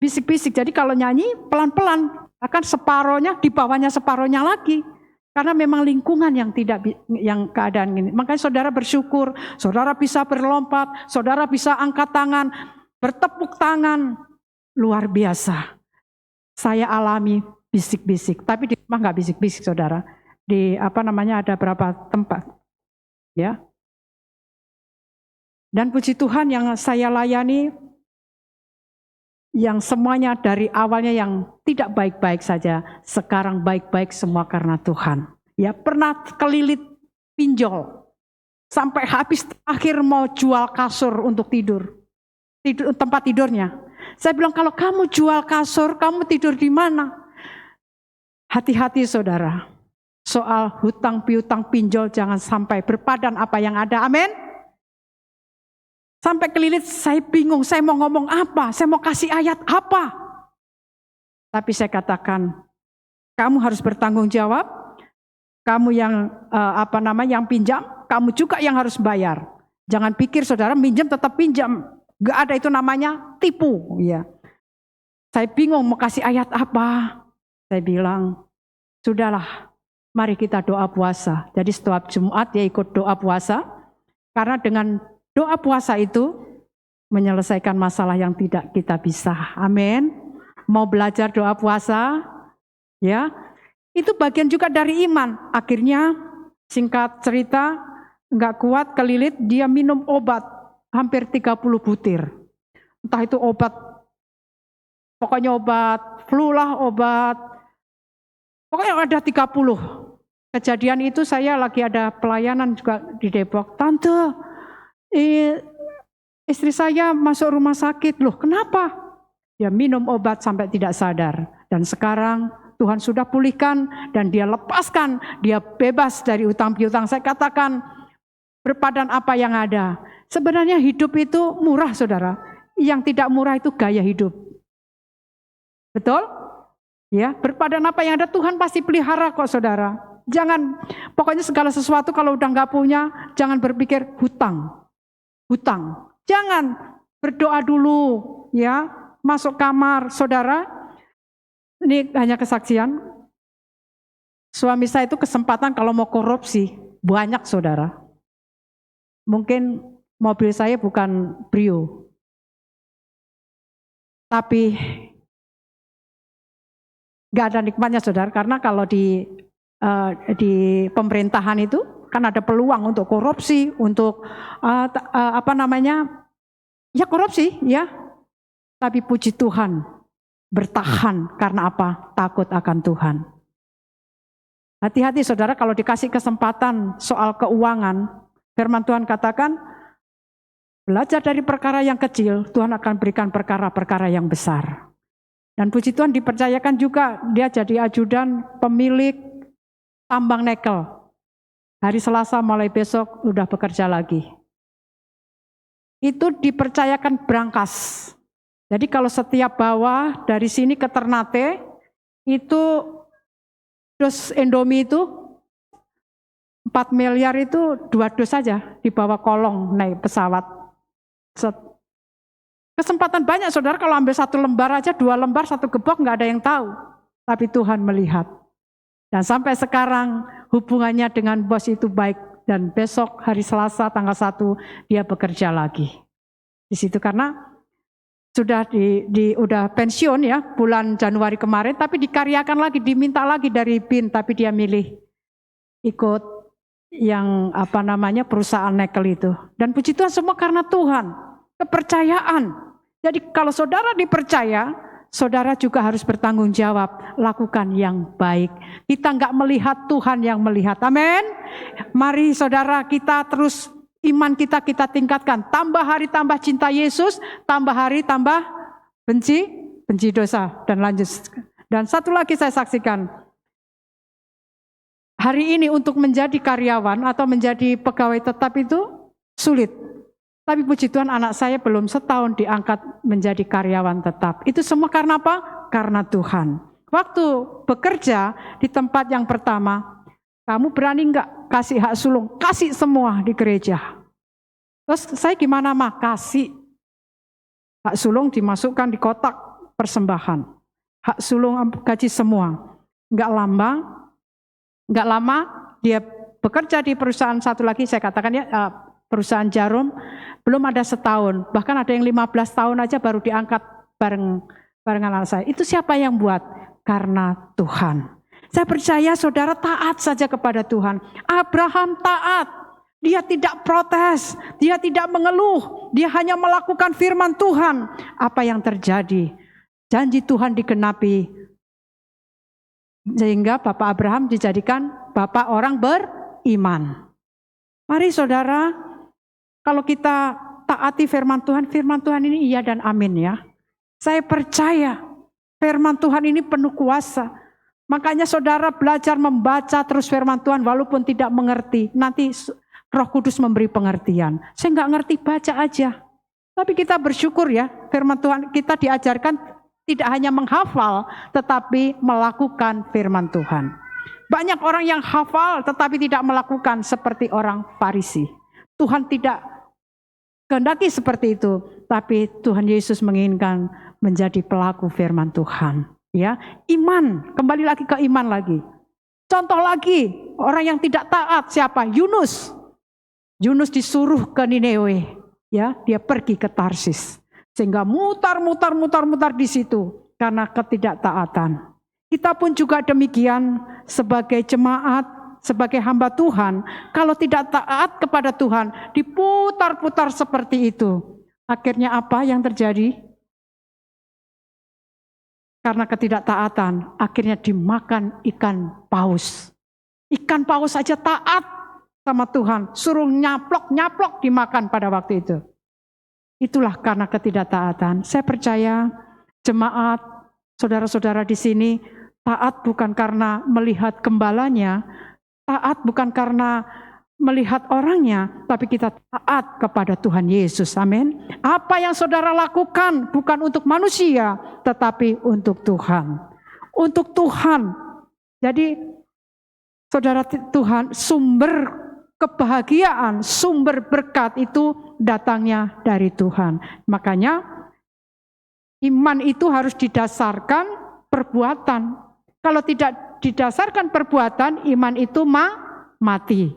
Bisik-bisik, jadi kalau nyanyi pelan-pelan, akan separohnya, di bawahnya separohnya lagi. Karena memang lingkungan yang keadaan ini. Makanya saudara bersyukur, saudara bisa berlompat, saudara bisa angkat tangan, bertepuk tangan. Luar biasa. Saya alami bisik-bisik, tapi di rumah nggak bisik-bisik saudara. Ada berapa tempat. Ya. Dan puji Tuhan yang saya layani, yang semuanya dari awalnya yang tidak baik-baik saja, sekarang baik-baik semua karena Tuhan. Ya, pernah kelilit pinjol, sampai habis akhir mau jual kasur untuk tidur tempat tidurnya. Saya bilang, kalau kamu jual kasur, kamu tidur di mana? Hati-hati saudara, soal hutang piutang pinjol jangan sampai berpadan apa yang ada, amin. Sampai kelilit, saya bingung, saya mau ngomong apa, saya mau kasih ayat apa. Tapi saya katakan, kamu harus bertanggung jawab, kamu yang yang pinjam, kamu juga yang harus bayar. Jangan pikir saudara minjam tetap pinjam, gak ada itu namanya tipu. Ya. Saya bingung mau kasih ayat apa. Saya bilang, sudahlah, mari kita doa puasa. Jadi setiap Jumat dia ikut doa puasa, karena dengan doa puasa itu menyelesaikan masalah yang tidak kita bisa. Amin. Mau belajar doa puasa? Ya. Itu bagian juga dari iman. Akhirnya singkat cerita, enggak kuat kelilit, dia minum obat hampir 30 butir. Entah itu obat, pokoknya obat flu lah, pokoknya ada 30. Kejadian itu saya lagi ada pelayanan juga di Depok. Tante, istri saya masuk rumah sakit. Loh, kenapa? Dia minum obat sampai tidak sadar. Dan sekarang Tuhan sudah pulihkan dan dia lepaskan, dia bebas dari utang piutang. Saya katakan, berpadan apa yang ada. Sebenarnya hidup itu murah saudara. Yang tidak murah itu gaya hidup. Betul? Ya, berpadan apa yang ada, Tuhan pasti pelihara kok saudara. Jangan, pokoknya segala sesuatu kalau udah nggak punya, jangan berpikir hutang. Jangan, berdoa dulu ya, masuk kamar saudara. Ini hanya kesaksian. Suami saya itu kesempatan kalau mau korupsi banyak saudara. Mungkin mobil saya bukan Brio, tapi gak ada nikmatnya saudara, karena kalau di pemerintahan itu kan ada peluang untuk korupsi, untuk ya korupsi ya. Tapi puji Tuhan bertahan karena apa? Takut akan Tuhan. Hati-hati saudara kalau dikasih kesempatan soal keuangan, firman Tuhan katakan, belajar dari perkara yang kecil, Tuhan akan berikan perkara-perkara yang besar. Dan puji Tuhan dipercayakan juga dia jadi ajudan pemilik tambang nikel. Hari Selasa mulai besok udah bekerja lagi. Itu dipercayakan brankas. Jadi kalau setiap bawah dari sini ke Ternate, itu dos Indomie itu 4 miliar itu 2 dos saja di bawah kolong naik pesawat. Kesempatan banyak saudara, kalau ambil 1 lembar aja, 2 lembar, 1 gembok nggak ada yang tahu. Tapi Tuhan melihat. Dan sampai sekarang hubungannya dengan bos itu baik. Dan besok hari Selasa tanggal 1 dia bekerja lagi. Di situ karena sudah udah pensiun ya bulan Januari kemarin, tapi dikaryakan lagi, diminta lagi dari BIN, tapi dia milih ikut yang perusahaan nikel itu. Dan puji Tuhan semua karena Tuhan, kepercayaan. Jadi kalau saudara dipercaya, saudara juga harus bertanggung jawab, lakukan yang baik. Kita nggak melihat, Tuhan yang melihat. Amin. Mari saudara kita terus Iman kita tingkatkan. Tambah hari tambah cinta Yesus, tambah hari tambah benci dosa. Dan lanjut. Dan satu lagi saya saksikan. Hari ini untuk menjadi karyawan atau menjadi pegawai tetap itu sulit. Tapi puji Tuhan anak saya belum setahun diangkat menjadi karyawan tetap. Itu semua karena apa? Karena Tuhan. Waktu bekerja di tempat yang pertama, kamu berani enggak kasih hak sulung? Kasih semua di gereja. Terus saya gimana mah? Kasih. Hak sulung dimasukkan di kotak persembahan. Hak sulung gaji semua. Enggak lama dia bekerja di perusahaan satu lagi, saya katakan ya, perusahaan jarum, belum ada setahun, bahkan ada yang 15 tahun aja baru diangkat bareng anak saya. Itu siapa yang buat? Karena Tuhan. Saya percaya saudara taat saja kepada Tuhan. Abraham taat, dia tidak protes, dia tidak mengeluh, dia hanya melakukan firman Tuhan. Apa yang terjadi? Janji Tuhan digenapi. Sehingga Bapak Abraham dijadikan Bapak orang beriman. Mari saudara, kalau kita taati firman Tuhan ini iya dan amin ya. Saya percaya firman Tuhan ini penuh kuasa. Makanya saudara belajar membaca terus firman Tuhan walaupun tidak mengerti. Nanti Roh Kudus memberi pengertian. Saya nggak ngerti, baca aja. Tapi kita bersyukur ya, firman Tuhan kita diajarkan tidak hanya menghafal, tetapi melakukan firman Tuhan. Banyak orang yang hafal, tetapi tidak melakukan seperti orang Farisi. Tuhan tidak kehendaki seperti itu, tapi Tuhan Yesus menginginkan menjadi pelaku firman Tuhan. Ya, iman, kembali lagi ke iman lagi. Contoh lagi, orang yang tidak taat siapa? Yunus. Yunus disuruh ke Niniwe, ya, dia pergi ke Tarsis. Sehingga mutar di situ karena ketidaktaatan. Kita pun juga demikian sebagai jemaat, sebagai hamba Tuhan. Kalau tidak taat kepada Tuhan, diputar-putar seperti itu. Akhirnya apa yang terjadi? Karena ketidaktaatan, akhirnya dimakan ikan paus. Ikan paus saja taat sama Tuhan, suruh nyaplok dimakan pada waktu itu. Itulah karena ketidaktaatan. Saya percaya jemaat, saudara-saudara di sini taat bukan karena melihat gembalanya, taat bukan karena melihat orangnya, tapi kita taat kepada Tuhan Yesus. Amin. Apa yang saudara lakukan bukan untuk manusia, tetapi untuk Tuhan. Untuk Tuhan. Jadi saudara Tuhan, sumber kebahagiaan, sumber berkat itu datangnya dari Tuhan. Makanya iman itu harus didasarkan perbuatan. Kalau tidak didasarkan perbuatan, iman itu mati.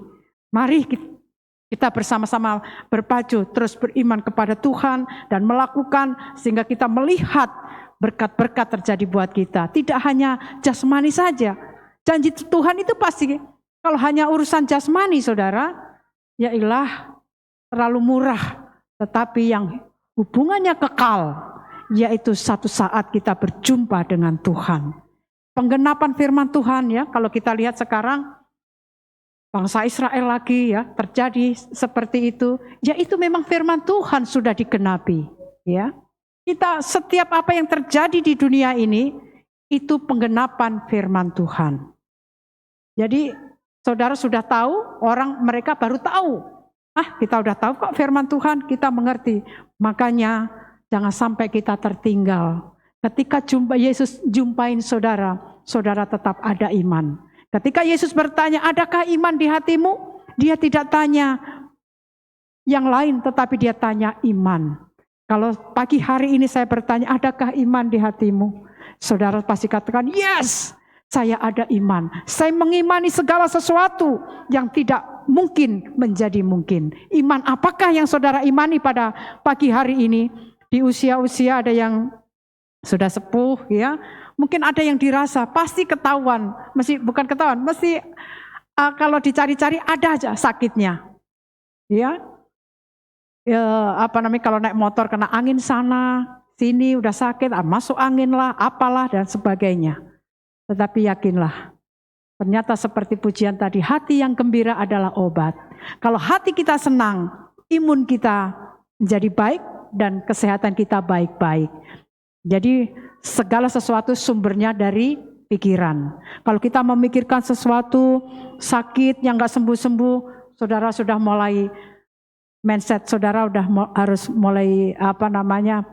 Mari kita bersama-sama berpacu terus beriman kepada Tuhan dan melakukan sehingga kita melihat berkat-berkat terjadi buat kita. Tidak hanya jasmani saja. Janji Tuhan itu pasti. Kalau hanya urusan jasmani saudara, ya ilah terlalu murah. Tetapi yang hubungannya kekal, yaitu satu saat kita berjumpa dengan Tuhan. Penggenapan firman Tuhan ya, kalau kita lihat sekarang, bangsa Israel lagi ya, terjadi seperti itu. Ya itu memang firman Tuhan sudah digenapi. Ya, kita setiap apa yang terjadi di dunia ini, itu penggenapan firman Tuhan. Jadi saudara sudah tahu, orang mereka baru tahu. Kita udah tahu kok firman Tuhan, kita mengerti. Makanya jangan sampai kita tertinggal. Ketika Yesus jumpain saudara, saudara tetap ada iman. Ketika Yesus bertanya, adakah iman di hatimu? Dia tidak tanya yang lain, tetapi dia tanya iman. Kalau pagi hari ini saya bertanya, adakah iman di hatimu? Saudara pasti katakan, yes! Saya ada iman. Saya mengimani segala sesuatu yang tidak mungkin menjadi mungkin. Iman apakah yang saudara imani pada pagi hari ini? Di usia-usia ada yang sudah sepuh ya. Mungkin ada yang dirasa pasti ketahuan. Bukan ketahuan, mesti kalau dicari-cari ada aja sakitnya. Ya. Kalau naik motor kena angin sana, sini udah sakit, masuk angin lah, apalah dan sebagainya. Tetapi yakinlah, Ternyata seperti pujian tadi, hati yang gembira adalah obat. Kalau hati kita senang, imun kita menjadi baik dan kesehatan kita baik-baik. Jadi segala sesuatu sumbernya dari pikiran. Kalau kita memikirkan sesuatu sakit yang gak sembuh-sembuh, saudara sudah mulai mindset saudara harus mulai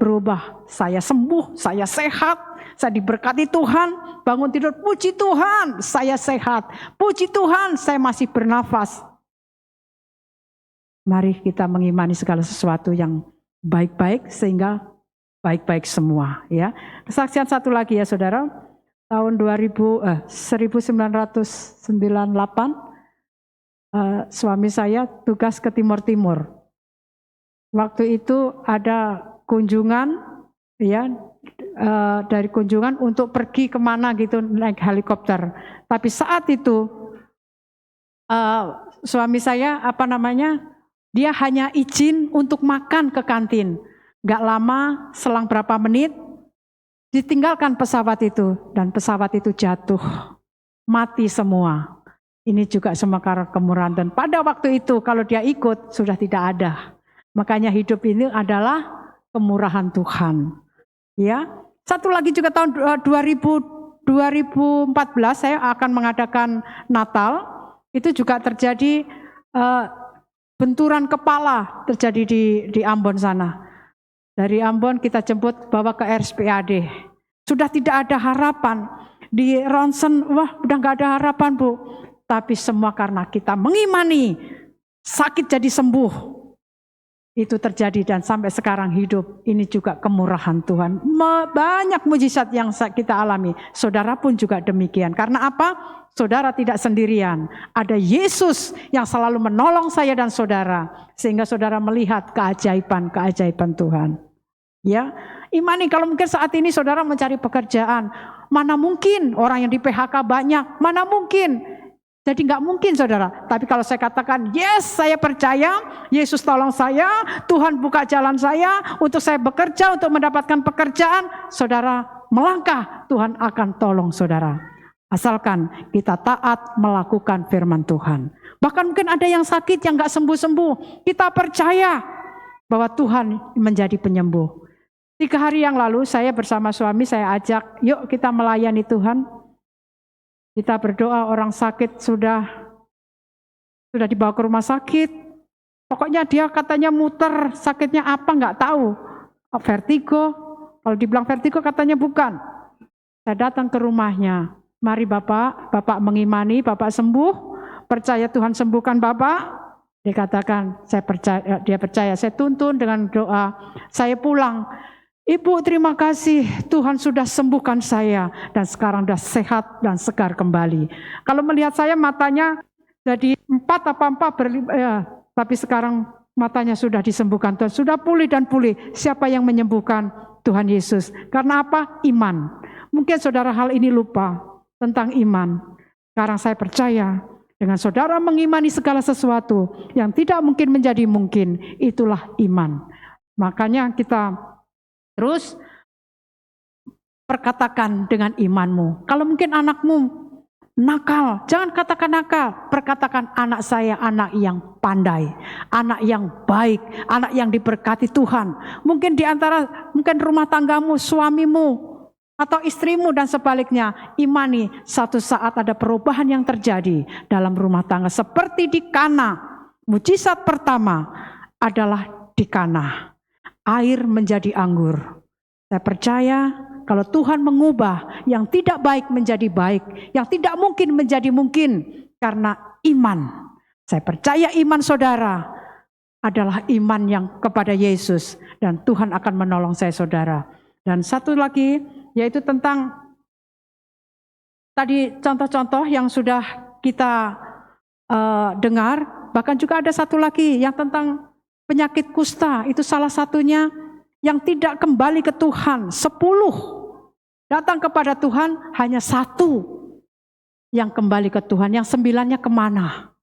berubah. Saya sembuh, saya sehat, saya diberkati Tuhan. Bangun tidur, puji Tuhan, saya sehat. Puji Tuhan, saya masih bernafas. Mari kita mengimani segala sesuatu yang baik-baik sehingga baik-baik semua, ya. Kesaksian satu lagi ya saudara, tahun 1998 suami saya tugas ke Timur. Waktu itu ada kunjungan, ya, dari kunjungan untuk pergi kemana gitu naik helikopter. Tapi saat itu suami saya dia hanya izin untuk makan ke kantin. Gak lama, selang berapa menit, ditinggalkan pesawat itu. Dan pesawat itu jatuh, mati semua. Ini juga semua karena kemurahan. Dan pada waktu itu kalau dia ikut, sudah tidak ada. Makanya hidup ini adalah kemurahan Tuhan. Ya, satu lagi juga tahun 2014 saya akan mengadakan Natal. Itu juga terjadi benturan kepala terjadi di Ambon sana. Dari Ambon kita jemput bawa ke RSPAD. Sudah tidak ada harapan. Di ronsen, wah udah gak ada harapan Bu. Tapi semua karena kita mengimani sakit jadi sembuh. Itu terjadi dan sampai sekarang hidup. Ini juga kemurahan Tuhan. Banyak mujizat yang kita alami. Saudara pun juga demikian. Karena apa? Saudara tidak sendirian. Ada Yesus yang selalu menolong saya dan saudara. Sehingga saudara melihat keajaiban Tuhan. Ya, imani kalau mungkin saat ini saudara mencari pekerjaan. Mana mungkin orang yang di PHK banyak. Mana mungkin. Jadi nggak mungkin saudara. Tapi kalau saya katakan, yes saya percaya. Yesus tolong saya. Tuhan buka jalan saya. Untuk saya bekerja, untuk mendapatkan pekerjaan. Saudara melangkah, Tuhan akan tolong saudara. Asalkan kita taat melakukan firman Tuhan. Bahkan mungkin ada yang sakit yang gak sembuh-sembuh. Kita percaya bahwa Tuhan menjadi penyembuh. 3 hari yang lalu saya bersama suami saya ajak, yuk kita melayani Tuhan. Kita berdoa orang sakit sudah dibawa ke rumah sakit. Pokoknya dia katanya muter, sakitnya apa gak tahu. Vertigo, kalau dibilang vertigo katanya bukan. Saya datang ke rumahnya. Mari Bapak mengimani, Bapak sembuh, percaya Tuhan sembuhkan Bapak. Dia katakan, dia percaya, saya tuntun dengan doa, saya pulang. Ibu terima kasih, Tuhan sudah sembuhkan saya, dan sekarang sudah sehat dan segar kembali. Kalau melihat saya matanya jadi 4 tapi sekarang matanya sudah disembuhkan Tuhan, sudah pulih dan pulih. Siapa yang menyembuhkan? Tuhan Yesus. Karena apa? Iman. Mungkin saudara hal ini lupa. Tentang iman. Sekarang saya percaya dengan saudara mengimani segala sesuatu yang tidak mungkin menjadi mungkin, itulah iman. Makanya kita terus perkatakan dengan imanmu. Kalau mungkin anakmu nakal, jangan katakan nakal, perkatakan anak saya anak yang pandai, anak yang baik, anak yang diberkati Tuhan. Mungkin di antara rumah tanggamu, suamimu, atau istrimu dan sebaliknya, imani satu saat ada perubahan yang terjadi dalam rumah tangga. Seperti di Kana, mujizat pertama adalah di Kana. Air menjadi anggur. Saya percaya kalau Tuhan mengubah yang tidak baik menjadi baik, yang tidak mungkin menjadi mungkin karena iman. Saya percaya iman saudara adalah iman yang kepada Yesus dan Tuhan akan menolong saya saudara. Dan satu lagi, yaitu tentang tadi contoh-contoh yang sudah kita dengar, bahkan juga ada satu lagi yang tentang penyakit kusta, itu salah satunya yang tidak kembali ke Tuhan. 10 datang kepada Tuhan, hanya 1 yang kembali ke Tuhan, yang 9-nya kemana?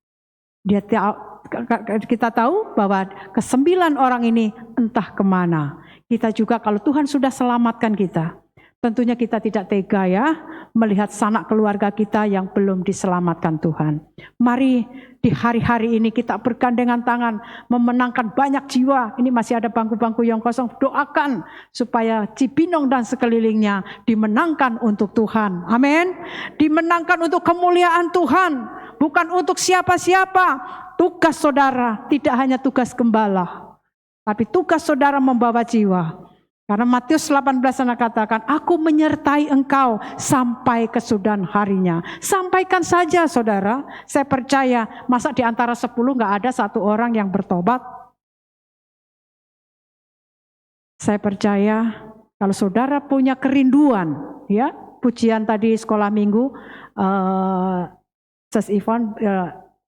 Kita tahu bahwa ke-9 orang ini entah kemana. Kita juga kalau Tuhan sudah selamatkan kita, Tentunya kita tidak tega ya melihat sanak keluarga kita yang belum diselamatkan Tuhan. Mari di hari-hari ini kita bergandengan tangan memenangkan banyak jiwa. Ini masih ada bangku-bangku yang kosong. Doakan supaya Cibinong dan sekelilingnya dimenangkan untuk Tuhan. Amin. Dimenangkan untuk kemuliaan Tuhan. Bukan untuk siapa-siapa. Tugas saudara tidak hanya tugas gembala. Tapi tugas saudara membawa jiwa. Karena Matius 18 sana katakan, aku menyertai engkau sampai kesudahan harinya. Sampaikan saja saudara, saya percaya masa di antara 10 gak ada satu orang yang bertobat. Saya percaya kalau saudara punya kerinduan, ya pujian tadi sekolah minggu, Sis Ivan,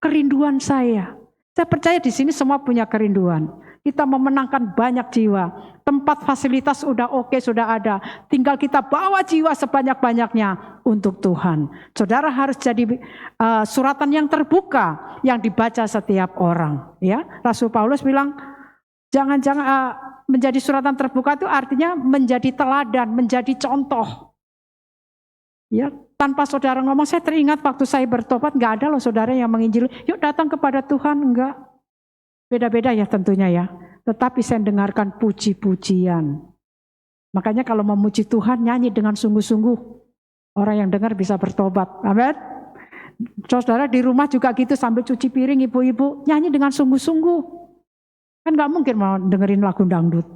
kerinduan saya percaya di sini semua punya kerinduan. Kita memenangkan banyak jiwa. Tempat fasilitas sudah oke, sudah ada. Tinggal kita bawa jiwa sebanyak-banyaknya untuk Tuhan. Saudara harus jadi suratan yang terbuka yang dibaca setiap orang. Ya, Rasul Paulus bilang, jangan menjadi suratan terbuka itu artinya menjadi teladan, menjadi contoh. Ya, tanpa saudara ngomong, saya teringat waktu saya bertobat nggak ada loh saudara yang menginjili. Yuk datang kepada Tuhan, enggak. Beda-beda ya tentunya ya. Tetapi saya dengarkan puji-pujian. Makanya kalau memuji Tuhan nyanyi dengan sungguh-sungguh. Orang yang dengar bisa bertobat. Amin. Saudara di rumah juga gitu sambil cuci piring ibu-ibu. Nyanyi dengan sungguh-sungguh. Kan gak mungkin mau dengerin lagu dangdut.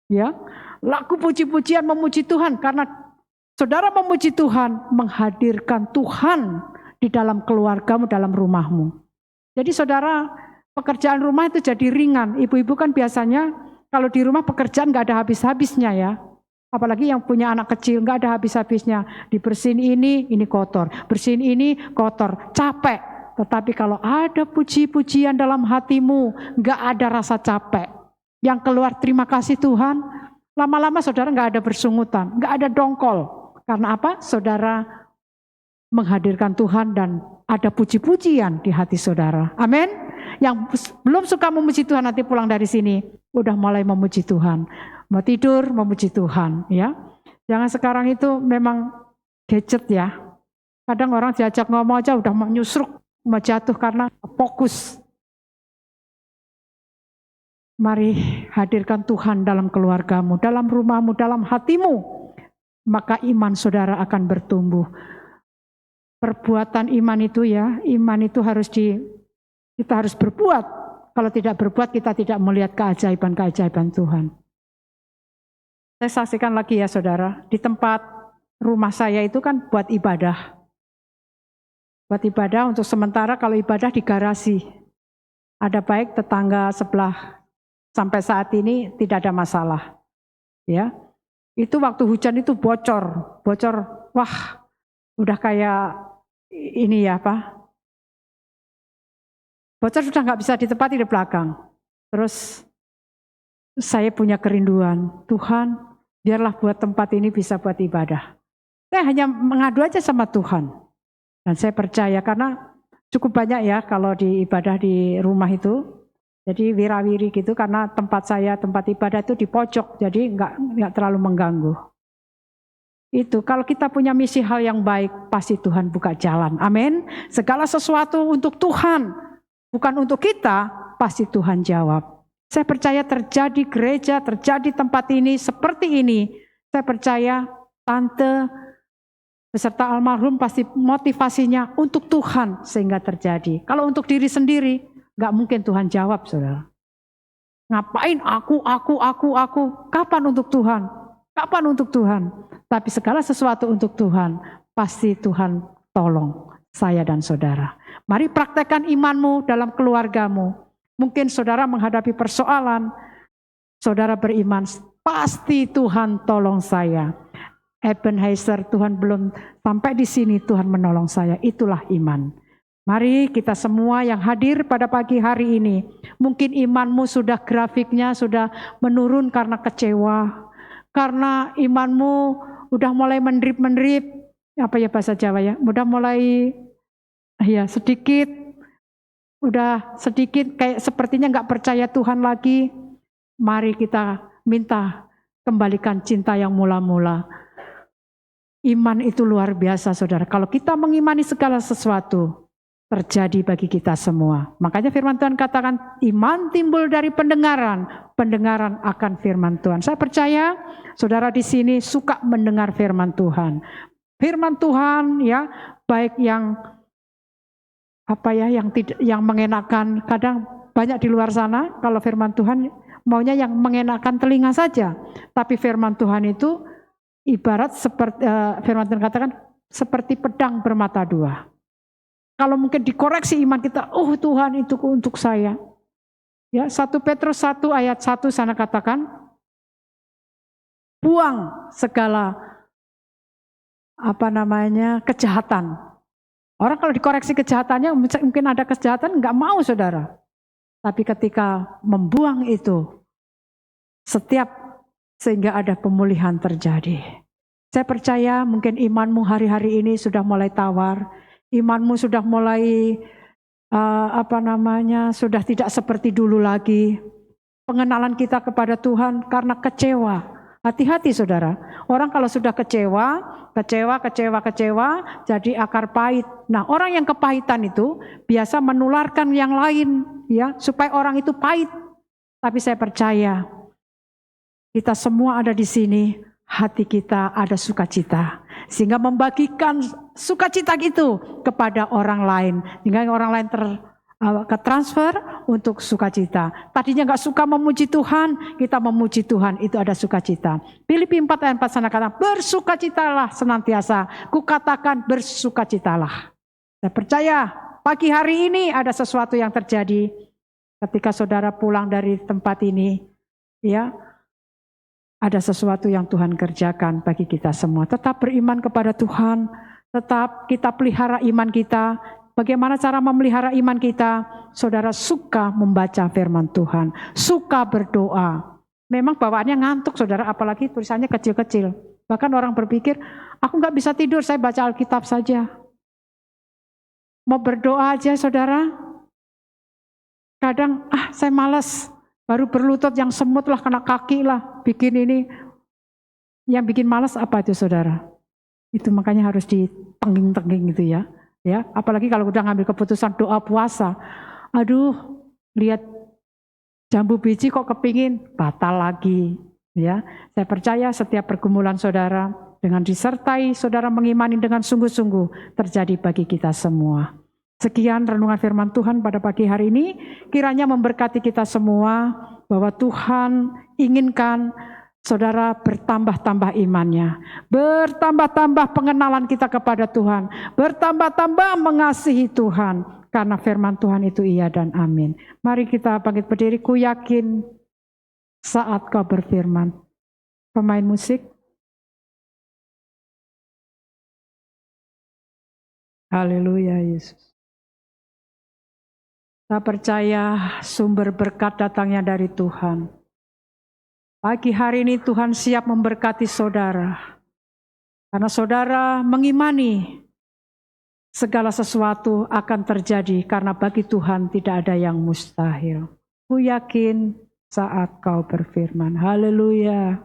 Ya, lagu puji-pujian memuji Tuhan. Karena saudara memuji Tuhan menghadirkan Tuhan di dalam keluargamu, dalam rumahmu. Jadi saudara, pekerjaan rumah itu jadi ringan. Ibu-ibu kan biasanya kalau di rumah pekerjaan gak ada habis-habisnya ya. Apalagi yang punya anak kecil gak ada habis-habisnya. Dibersihin ini kotor. Bersihin ini kotor. Capek. Tetapi kalau ada puji-pujian dalam hatimu, gak ada rasa capek. Yang keluar terima kasih Tuhan. Lama-lama saudara gak ada bersungutan. Gak ada dongkol. Karena apa? Saudara menghadirkan Tuhan dan ada puji-pujian di hati saudara. Amin. Yang belum suka memuji Tuhan nanti pulang dari sini udah mulai memuji Tuhan. Mau tidur memuji Tuhan ya. Jangan sekarang itu memang gadget ya. Kadang orang diajak ngomong aja udah mau nyusruk, mau jatuh karena fokus. Mari hadirkan Tuhan dalam keluargamu, dalam rumahmu, dalam hatimu. Maka iman saudara akan bertumbuh. Perbuatan iman itu ya, iman itu kita harus berbuat. Kalau tidak berbuat, kita tidak melihat keajaiban-keajaiban Tuhan. Saya saksikan lagi ya saudara, di tempat rumah saya itu kan buat ibadah. Buat ibadah untuk sementara, kalau ibadah di garasi. Ada baik tetangga sebelah, sampai saat ini tidak ada masalah. Ya, itu waktu hujan itu bocor, wah udah kayak ini ya Pak. Bocor sudah nggak bisa ditempati di belakang. Terus saya punya kerinduan, Tuhan biarlah buat tempat ini bisa buat ibadah. Saya hanya mengadu aja sama Tuhan. Dan saya percaya karena cukup banyak ya kalau di ibadah di rumah itu. Jadi wirawiri gitu karena tempat ibadah itu di pojok. Jadi nggak terlalu mengganggu. Itu kalau kita punya misi hal yang baik pasti Tuhan buka jalan. Amin. Segala sesuatu untuk Tuhan. Bukan untuk kita, pasti Tuhan jawab. Saya percaya terjadi gereja, terjadi tempat ini seperti ini. Saya percaya tante beserta almarhum pasti motivasinya untuk Tuhan sehingga terjadi. Kalau untuk diri sendiri, gak mungkin Tuhan jawab saudara. Ngapain aku. Kapan untuk Tuhan? Kapan untuk Tuhan? Tapi segala sesuatu untuk Tuhan, pasti Tuhan tolong saya dan saudara. Mari praktekkan imanmu dalam keluargamu. Mungkin saudara menghadapi persoalan, saudara beriman, pasti Tuhan tolong saya. Ebenezer, Tuhan belum sampai di sini, Tuhan menolong saya. Itulah iman. Mari kita semua yang hadir pada pagi hari ini, mungkin imanmu sudah grafiknya sudah menurun karena kecewa, karena imanmu udah mulai menderip, apa ya bahasa Jawa ya, udah mulai ya sedikit kayak sepertinya nggak percaya Tuhan lagi. Mari kita minta kembalikan cinta yang mula-mula. Iman itu luar biasa saudara. Kalau kita mengimani segala sesuatu, terjadi bagi kita semua. Makanya firman Tuhan katakan iman timbul dari pendengaran, pendengaran akan firman Tuhan. Saya percaya saudara di sini suka mendengar firman Tuhan. Firman Tuhan ya, baik yang yang mengenakan, kadang banyak di luar sana kalau firman Tuhan maunya yang mengenakan telinga saja. Tapi firman Tuhan itu ibarat seperti firman Tuhan katakan seperti pedang bermata dua. Kalau mungkin dikoreksi iman kita, oh Tuhan itu untuk saya. Ya, 1 Petrus 1 ayat 1 sana katakan, buang segala kejahatan. Orang kalau dikoreksi kejahatannya, mungkin ada kejahatan, enggak mau saudara. Tapi ketika membuang itu, sehingga ada pemulihan terjadi. Saya percaya mungkin imanmu hari-hari ini sudah mulai tawar. Imanmu sudah mulai sudah tidak seperti dulu lagi. Pengenalan kita kepada Tuhan karena kecewa. Hati-hati saudara. Orang kalau sudah kecewa, jadi akar pahit. Nah, orang yang kepahitan itu biasa menularkan yang lain, ya, supaya orang itu pahit. Tapi saya percaya kita semua ada di sini, hati kita ada sukacita. Sehingga membagikan sukacita itu kepada orang lain. Sehingga orang lain transfer untuk sukacita. Tadinya gak suka memuji Tuhan, kita memuji Tuhan, itu ada sukacita. Filipi 4 ayat 4 sana kata, bersukacitalah senantiasa. Kukatakan bersukacitalah. Saya percaya pagi hari ini ada sesuatu yang terjadi. Ketika saudara pulang dari tempat ini, ya, ada sesuatu yang Tuhan kerjakan bagi kita semua. Tetap beriman kepada Tuhan, tetap kita pelihara iman kita. Bagaimana cara memelihara iman kita? Saudara suka membaca firman Tuhan, suka berdoa. Memang bawaannya ngantuk saudara, apalagi tulisannya kecil-kecil. Bahkan orang berpikir, aku gak bisa tidur, saya baca Alkitab saja. Mau berdoa aja saudara, kadang saya malas. Baru berlutut yang semut lah, kena kaki lah, bikin ini. Yang bikin malas apa itu saudara? Itu makanya harus ditengging-tengging gitu ya. Ya, apalagi kalau udah ngambil keputusan doa puasa. Aduh, lihat jambu biji kok kepingin, batal lagi. Ya, saya percaya setiap pergumulan saudara dengan disertai saudara mengimani dengan sungguh-sungguh terjadi bagi kita semua. Sekian renungan firman Tuhan pada pagi hari ini, kiranya memberkati kita semua bahwa Tuhan inginkan saudara bertambah-tambah imannya, bertambah-tambah pengenalan kita kepada Tuhan, bertambah-tambah mengasihi Tuhan, karena firman Tuhan itu iya dan amin. Mari kita bangkit berdiri, ku yakin saat kau berfirman. Pemain musik. Haleluya Yesus. Saya percaya sumber berkat datangnya dari Tuhan. Pagi hari ini Tuhan siap memberkati saudara. Karena saudara mengimani segala sesuatu akan terjadi karena bagi Tuhan tidak ada yang mustahil. Ku yakin saat kau berfirman. Haleluya.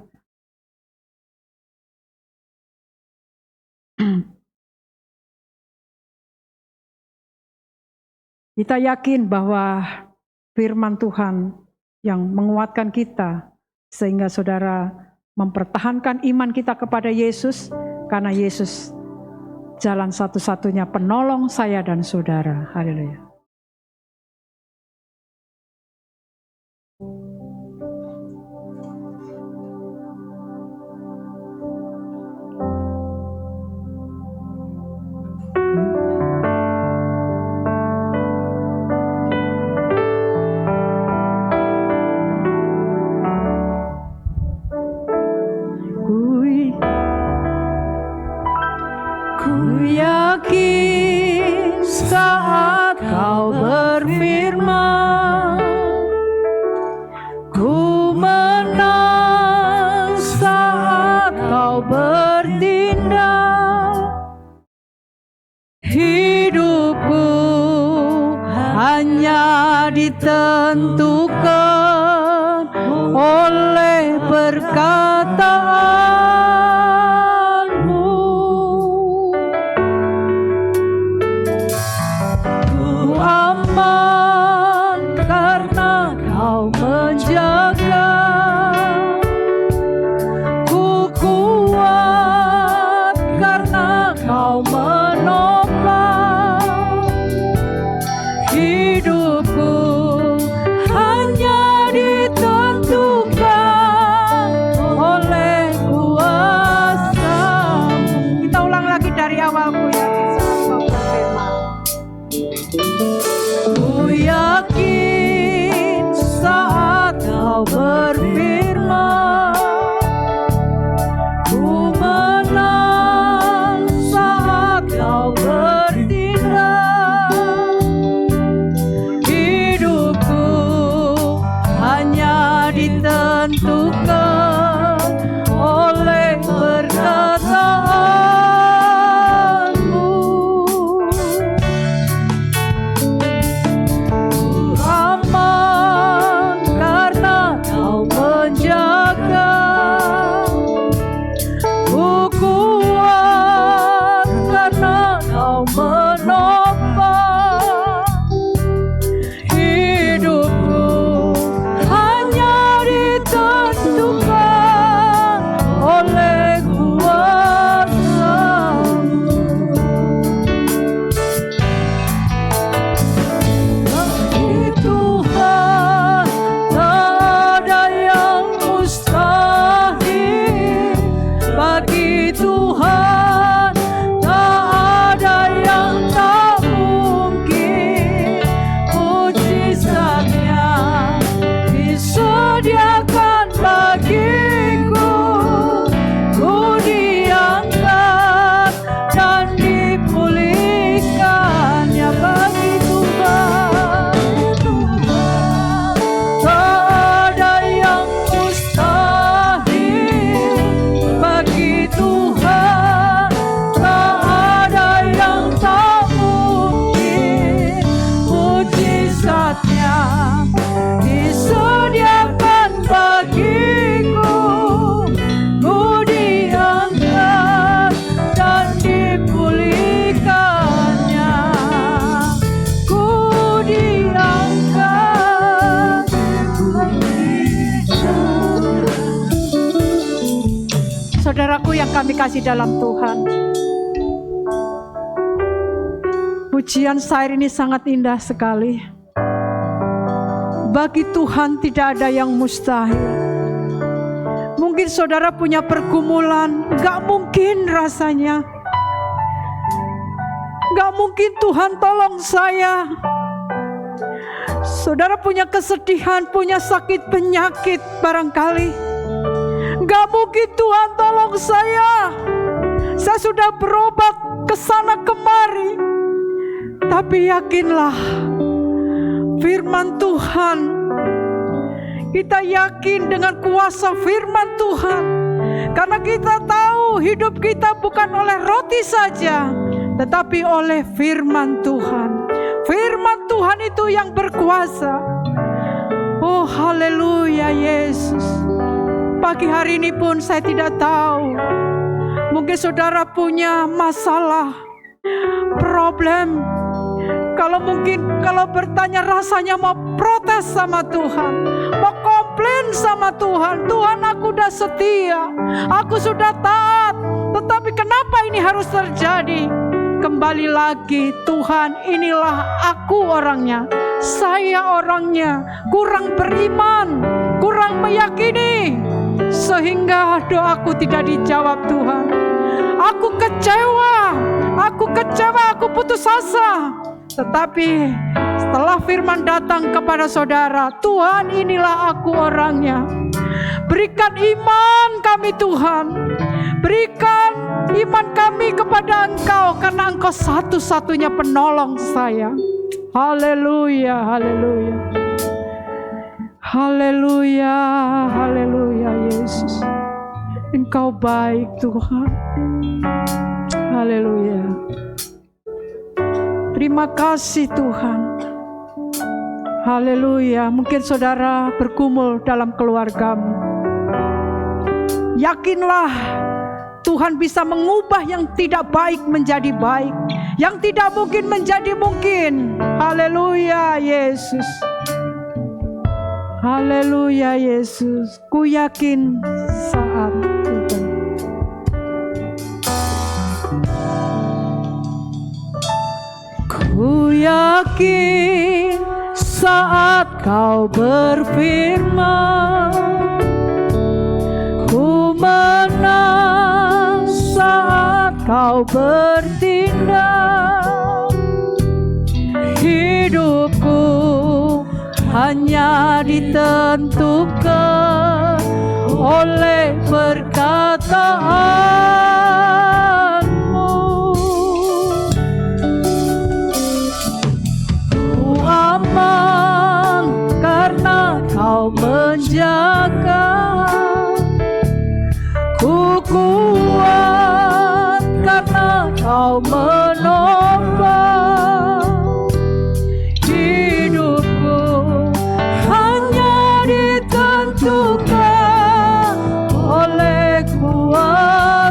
Kita yakin bahwa firman Tuhan yang menguatkan kita sehingga saudara mempertahankan iman kita kepada Yesus karena Yesus jalan satu-satunya penolong saya dan saudara. Haleluya. Yakin saat kau berfirman, ku menang saat kau bertindak. Hidupku hanya ditentukan oleh perkataanmu. Saudaraku yang kami kasih dalam Tuhan, pujian syair ini sangat indah sekali. Bagi Tuhan tidak ada yang mustahil. Mungkin saudara punya pergumulan, gak mungkin rasanya. Gak mungkin Tuhan tolong saya. Saudara punya kesedihan, punya sakit penyakit barangkali. Gak mungkin Tuhan tolong saya. Saya sudah berobat ke sana kemari. Tapi yakinlah, firman Tuhan, kita yakin dengan kuasa firman Tuhan. Karena kita tahu hidup kita bukan oleh roti saja, tetapi oleh firman Tuhan. Firman Tuhan itu yang berkuasa. Oh haleluya Yesus. Pagi hari ini pun saya tidak tahu, mungkin saudara punya masalah, problem. Kalau bertanya rasanya mau protes sama Tuhan, mau komplain sama Tuhan. Tuhan, aku udah setia, aku sudah taat, tetapi kenapa ini harus terjadi? Kembali lagi, Tuhan, inilah aku orangnya, saya orangnya kurang beriman, kurang meyakini, sehingga doaku tidak dijawab Tuhan. Aku kecewa, aku putus asa. Tetapi setelah firman datang kepada saudara, Tuhan, inilah aku orangnya. Berikan iman kami Tuhan, berikan iman kami kepada Engkau, karena Engkau satu-satunya penolong saya. Haleluya, haleluya, haleluya, haleluya Yesus. Engkau baik Tuhan. Haleluya. Terima kasih Tuhan. Haleluya. Mungkin saudara bergumul dalam keluargamu. Yakinlah Tuhan bisa mengubah yang tidak baik menjadi baik, yang tidak mungkin menjadi mungkin. Haleluya Yesus. Haleluya Yesus. Ku yakin saat itu. Ku yakin saat Kau berfirman, ku menang saat Kau bertindak. Hidupku hanya ditentukan oleh perkataan-Mu. Ku aman karena Kau menjaga. Ku kuat karena Kau menopang. Hidupku hanya ditentukan oleh kuasa-Mu.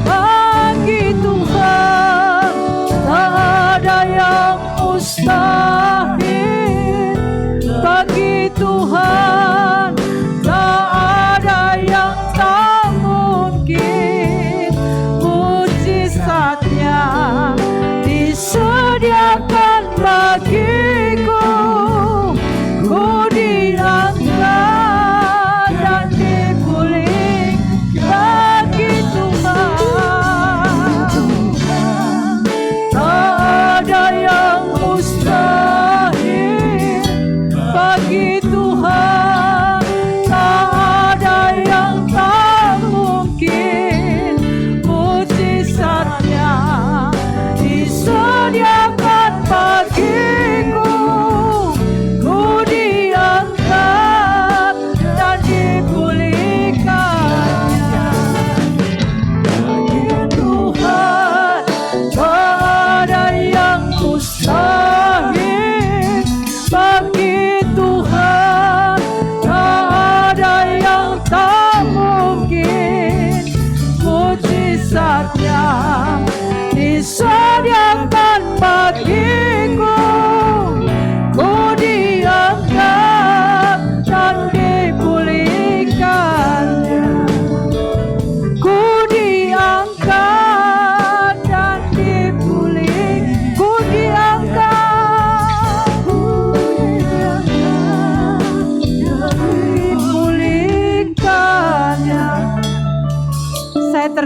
Bagi Tuhan tak ada yang mustahil. Bagi Tuhan tak ada yang tak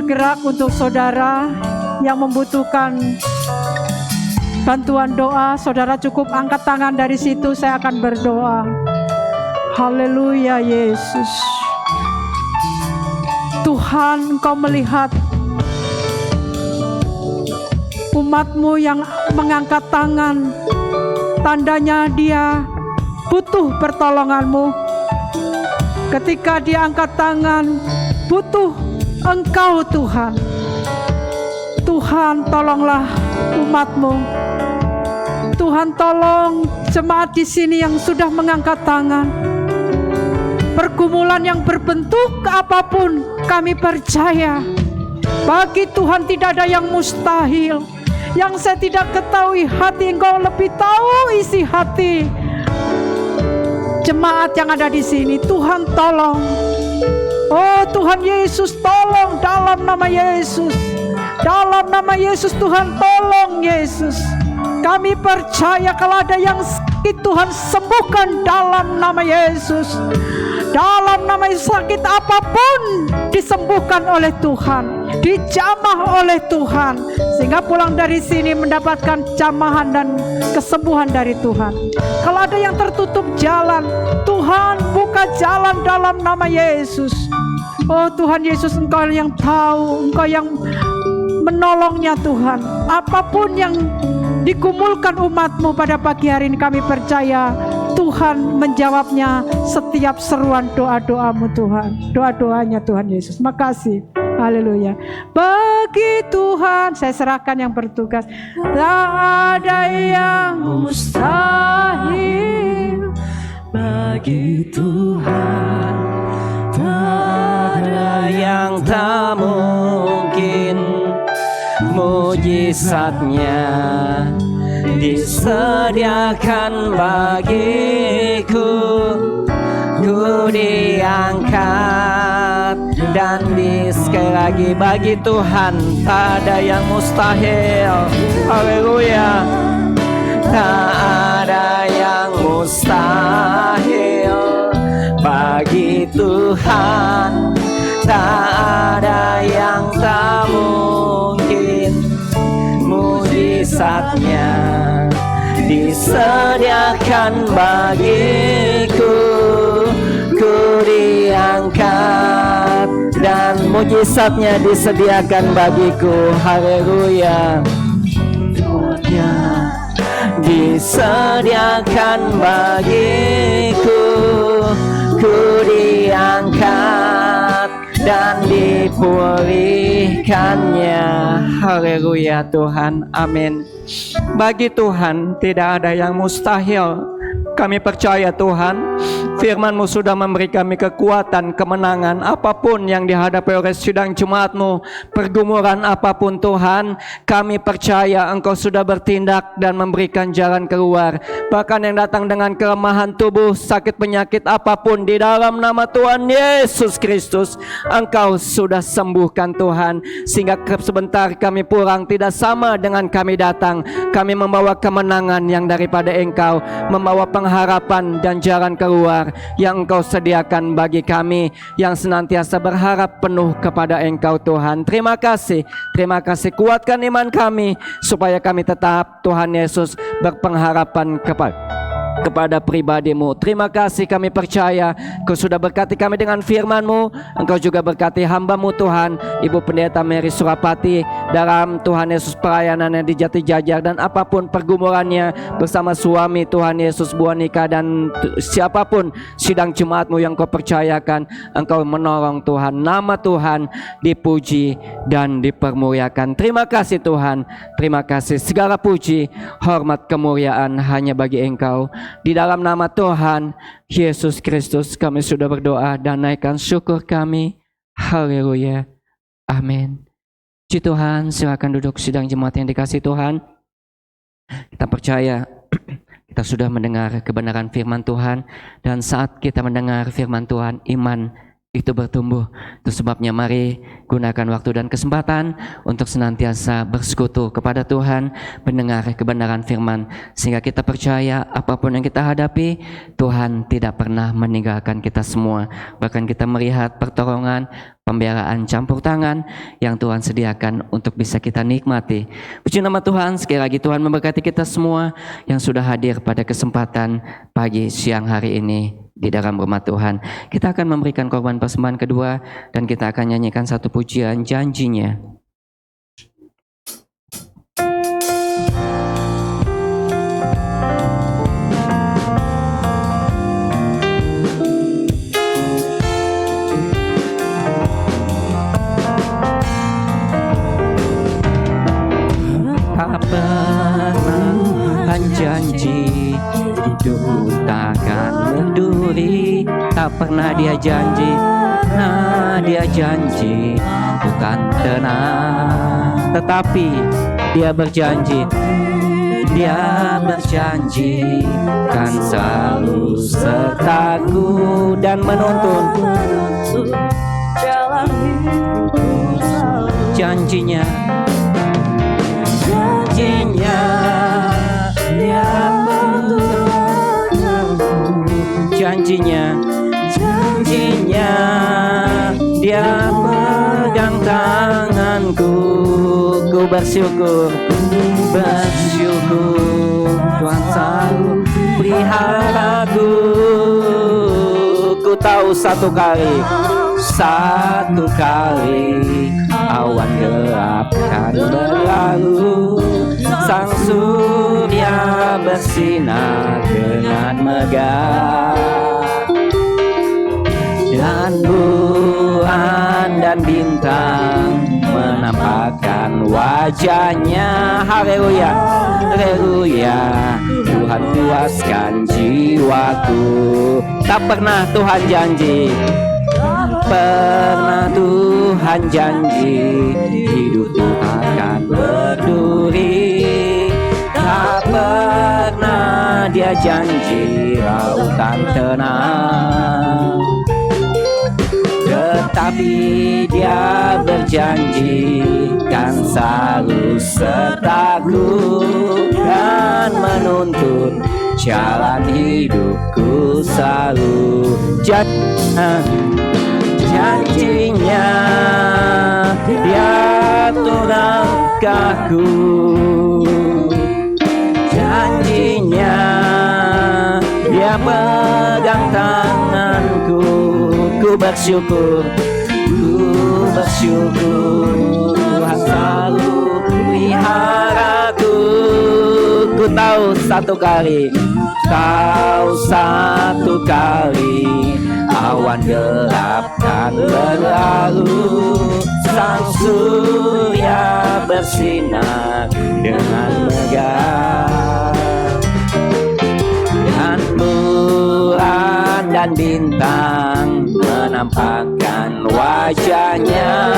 bergerak untuk saudara yang membutuhkan bantuan doa. Saudara cukup angkat tangan dari situ, saya akan berdoa. Haleluya Yesus. Tuhan, Engkau melihat umat-Mu yang mengangkat tangan. Tandanya dia butuh pertolongan-Mu. Ketika dia angkat tangan, butuh Engkau Tuhan. Tuhan, tolonglah umat-Mu. Tuhan, tolong jemaat di sini yang sudah mengangkat tangan. Pergumulan yang berbentuk apapun, kami percaya bagi Tuhan tidak ada yang mustahil. Yang saya tidak ketahui hati Engkau lebih tahu isi hati jemaat yang ada di sini. Tuhan, tolong. Oh Tuhan Yesus, tolong dalam nama Yesus. Dalam nama Yesus Tuhan, tolong Yesus. Kami percaya kalau ada yang sakit, Tuhan sembuhkan dalam nama Yesus. Dalam nama Yesus, sakit apapun disembuhkan oleh Tuhan, dijamah oleh Tuhan, sehingga pulang dari sini mendapatkan jamahan dan kesembuhan dari Tuhan. Kalau ada yang tertutup jalan, Tuhan buka jalan dalam nama Yesus. Oh Tuhan Yesus, Engkau yang tahu, Engkau yang menolongnya Tuhan. Apapun yang digumulkan umat-Mu pada pagi hari ini, kami percaya Tuhan menjawabnya setiap seruan doa-doamu Tuhan. Doa-doanya Tuhan Yesus. Makasih. Haleluya. Bagi Tuhan, saya serahkan yang bertugas. Tak ada yang mustahil bagi Tuhan. Tak ada yang tak mungkin. Mujizatnya disediakan bagiku. Ku diangkat dan sekali lagi bagi Tuhan tak ada yang mustahil. Haleluya. Tak ada yang mustahil bagi Tuhan. Tak ada yang tak mungkin. Mujizatnya disediakan bagiku. Ku diangkat dan mujizatnya disediakan bagiku. Haleluya. Disediakan bagiku. Ku diangkat dan dipulihkannya. Haleluya Tuhan. Amin. Bagi Tuhan tidak ada yang mustahil. Kami percaya Tuhan, firman-Mu sudah memberi kami kekuatan, kemenangan apapun yang dihadapi oleh sidang jemaat-Mu, pergumulan apapun Tuhan, kami percaya Engkau sudah bertindak dan memberikan jalan keluar. Bahkan yang datang dengan kelemahan tubuh, sakit penyakit apapun, di dalam nama Tuhan Yesus Kristus Engkau sudah sembuhkan Tuhan. Sehingga sebentar kami pulang tidak sama dengan kami datang. Kami membawa kemenangan yang daripada Engkau, membawa pengharapan dan jalan keluar yang Engkau sediakan bagi kami yang senantiasa berharap penuh kepada Engkau Tuhan. Terima kasih kuatkan iman kami supaya kami tetap Tuhan Yesus berpengharapan kepada pribadi-Mu. Terima kasih, kami percaya Kau sudah berkati kami dengan firman-Mu. Engkau juga berkati hamba-Mu Tuhan, Ibu Pendeta Mary Surapati, dalam Tuhan Yesus pelayanannya di Jati Jajar, dan apapun pergumulannya bersama suami Tuhan Yesus, Bu Anika, dan siapapun sidang jemaat-Mu yang Kau percayakan, Engkau menolong Tuhan. Nama Tuhan dipuji dan dipermuliakan. Terima kasih Tuhan. Terima kasih. Segala puji, hormat, kemuliaan hanya bagi Engkau. Di dalam nama Tuhan Yesus Kristus kami sudah berdoa dan naikkan syukur kami. Haleluya. Amin. Puji Tuhan, silakan duduk sidang jemaat yang dikasihi Tuhan. Kita percaya kita sudah mendengar kebenaran firman Tuhan, dan saat kita mendengar firman Tuhan, iman itu bertumbuh. Itu sebabnya mari gunakan waktu dan kesempatan untuk senantiasa bersekutu kepada Tuhan, mendengar kebenaran firman, sehingga kita percaya apapun yang kita hadapi, Tuhan tidak pernah meninggalkan kita semua. Bahkan kita melihat pertolongan, pembelaan campur tangan yang Tuhan sediakan untuk bisa kita nikmati. Puji nama Tuhan, sekali lagi Tuhan memberkati kita semua yang sudah hadir pada kesempatan pagi siang hari ini di dalam rumah Tuhan. Kita akan memberikan korban persembahan kedua dan kita akan nyanyikan satu pujian janjinya. Tak pernah janji hidup takkan berduri, tak pernah dia janji, nah dia janji bukan tenang, tetapi dia berjanji kan selalu sertaku dan menuntun janjinya janjinya dia pegang tanganku. Ku bersyukur Tuhan selalu peliharaku. Ku tahu satu kali awan gelap kan berlalu, sang surya bersinar dengan megah, dan bulan dan bintang menampakkan wajahnya. Haleluya, haleluya, Tuhan puaskan jiwaku. Tak pernah Tuhan janji, pernah Tuhan janji hidupku akan berduri. Tak pernah dia janji lautan tenang, tetapi dia berjanji kan selalu sertaku dan menuntun jalan hidupku selalu. Janjinya dia atur langkahku, janjinya dia pegang tanganku. Ku bersyukur Tuhan selalu peliharaku. Ku tahu satu kali awan gelap kan berlalu, sang surya bersinar dengan megah, dan bulan dan bintang menampakkan wajahnya.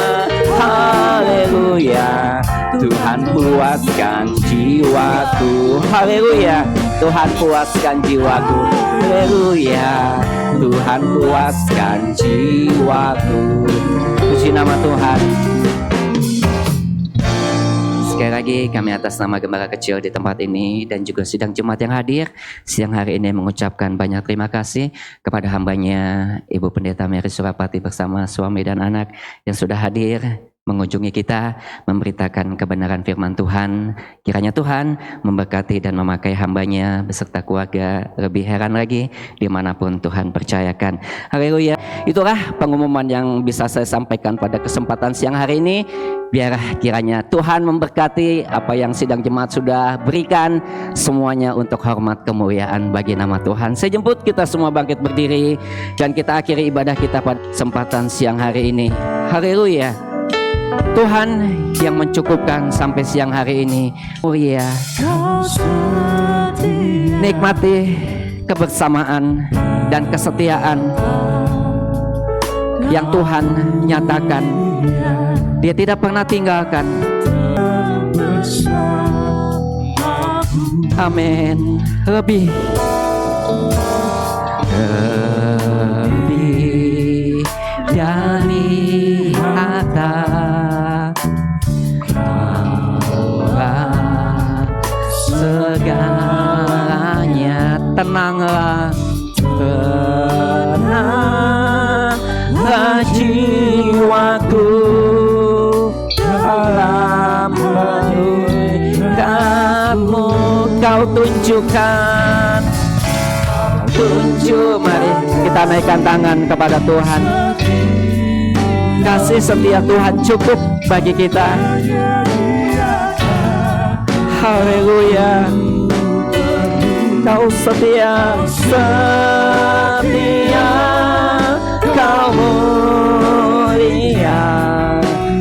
Haleluya, Tuhan puaskan jiwaku. Haleluya, Tuhan puaskan jiwaku. Haleluya, Tuhan puaskan jiwaku. Puji nama Tuhan. Sekali lagi kami atas nama Gembala Kecil di tempat ini dan juga sidang jemaat yang hadir siang hari ini mengucapkan banyak terima kasih kepada hambanya Ibu Pendeta Mary Surapati bersama suami dan anak yang sudah hadir mengunjungi kita, memberitakan kebenaran firman Tuhan. Kiranya Tuhan memberkati dan memakai hambanya beserta keluarga lebih heran lagi dimanapun Tuhan percayakan. Haleluya. Itulah pengumuman yang bisa saya sampaikan pada kesempatan siang hari ini. Biar kiranya Tuhan memberkati apa yang sidang jemaat sudah berikan, semuanya untuk hormat kemuliaan bagi nama Tuhan. Saya jemput kita semua bangkit berdiri dan kita akhiri ibadah kita pada kesempatan siang hari ini. Haleluya. Tuhan yang mencukupkan sampai siang hari ini. Mulia, nikmati kebersamaan dan kesetiaan yang Tuhan nyatakan. Dia tidak pernah tinggalkan. Amin. Lebih tunjukkan. Mari kita naikkan tangan kepada Tuhan. Kasih setia Tuhan cukup bagi kita. Haleluya. Kau setia, Kau mulia,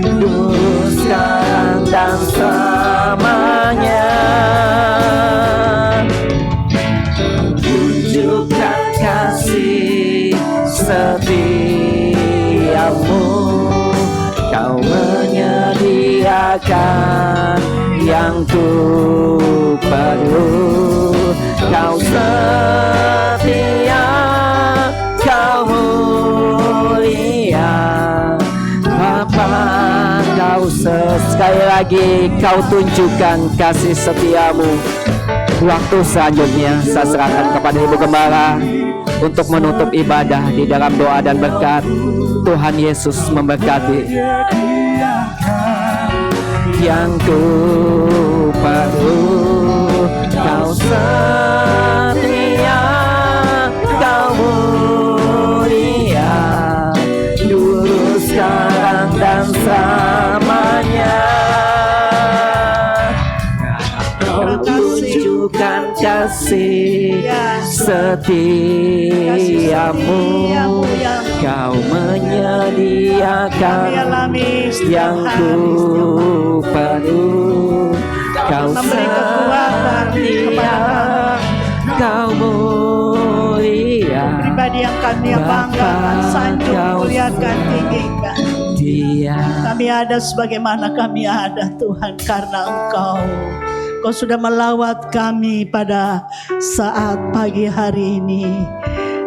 dulu, sekarang, dan selamanya. Tunjukkan kasih setiamu, Kau menyediakan yang ku perlu. Kau setia, Kau mulia, Bapa. Kau sekali lagi Kau tunjukkan kasih setiamu. Waktu selanjutnya saya serahkan kepada Ibu Gembala untuk menutup ibadah di dalam doa dan berkat. Tuhan Yesus memberkati. Yang ku perlu, Kau setia, Kau mulia, dulu, sekarang, dan selamanya. Kau tunjukkan kasih setiamu, Kau menyediakan yang ku perlu. Kau setia, Kau mulia, pribadi yang kami banggakan, sanjung, muliakan, tinggikan. Kami ada sebagaimana kami ada, Tuhan, karena Engkau sudah melawat kami pada saat pagi hari ini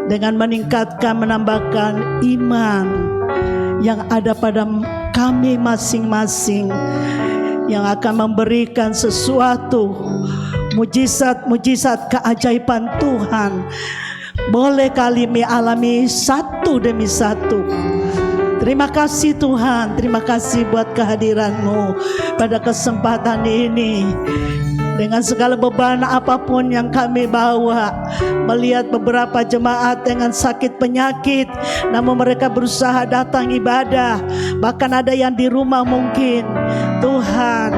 dengan meningkatkan, menambahkan iman yang ada pada kami masing-masing, yang akan memberikan sesuatu mujizat keajaiban Tuhan. Boleh kami alami satu demi satu. Terima kasih Tuhan, terima kasih buat kehadiran-Mu pada kesempatan ini. Dengan segala beban apapun yang kami bawa, melihat beberapa jemaat dengan sakit penyakit, namun mereka berusaha datang ibadah. Bahkan ada yang di rumah mungkin. Tuhan,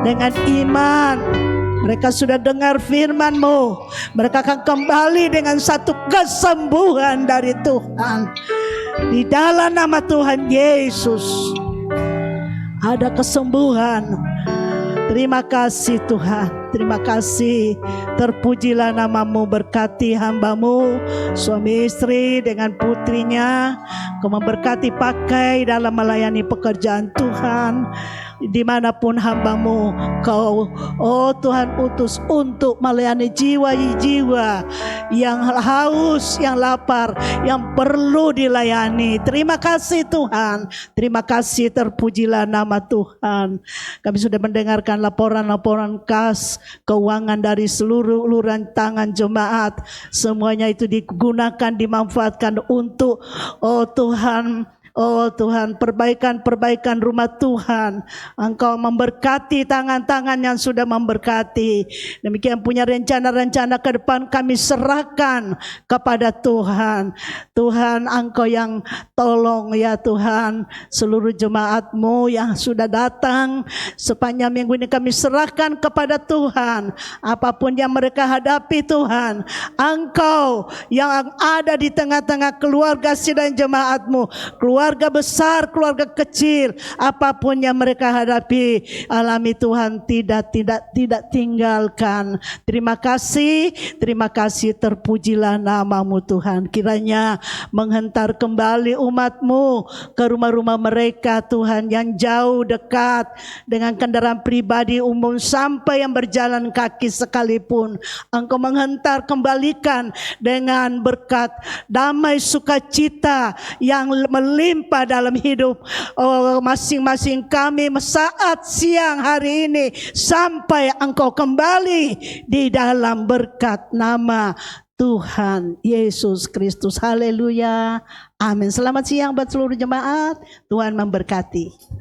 dengan iman mereka sudah dengar firman-Mu, mereka akan kembali dengan satu kesembuhan dari Tuhan. Di dalam nama Tuhan Yesus ada kesembuhan. Terima kasih Tuhan, terima kasih. Terpujilah nama-Mu, berkati hamba-Mu, suami istri dengan putrinya. Kau memberkati pakai dalam melayani pekerjaan Tuhan. Dimanapun hamba-Mu Kau, oh Tuhan, utus untuk melayani jiwa-jiwa yang haus, yang lapar, yang perlu dilayani. Terima kasih Tuhan, terima kasih. Terpujilah nama Tuhan. Kami sudah mendengarkan laporan-laporan kas keuangan dari seluruh uluran tangan jemaat. Semuanya itu digunakan, dimanfaatkan untuk, oh Tuhan, perbaikan rumah Tuhan. Engkau memberkati tangan-tangan yang sudah memberkati. Demikian punya rencana-rencana ke depan kami serahkan kepada Tuhan. Tuhan, Engkau yang tolong ya Tuhan, seluruh jemaat-Mu yang sudah datang sepanjang minggu ini kami serahkan kepada Tuhan. Apapun yang mereka hadapi Tuhan, Engkau yang ada di tengah-tengah keluarga sidang jemaat-Mu, keluarga besar, keluarga kecil, apapun yang mereka hadapi, alami Tuhan, tidak tinggalkan. Terima kasih, terpujilah nama-Mu Tuhan. Kiranya menghentar kembali umat-Mu ke rumah-rumah mereka Tuhan, yang jauh dekat dengan kendaraan pribadi umum sampai yang berjalan kaki sekalipun. Engkau menghentar kembalikan dengan berkat damai sukacita yang melimpah dalam hidup masing-masing kami saat siang hari ini, sampai Engkau kembali di dalam berkat nama Tuhan Yesus Kristus. Haleluya, amin. Selamat siang buat seluruh jemaat. Tuhan memberkati.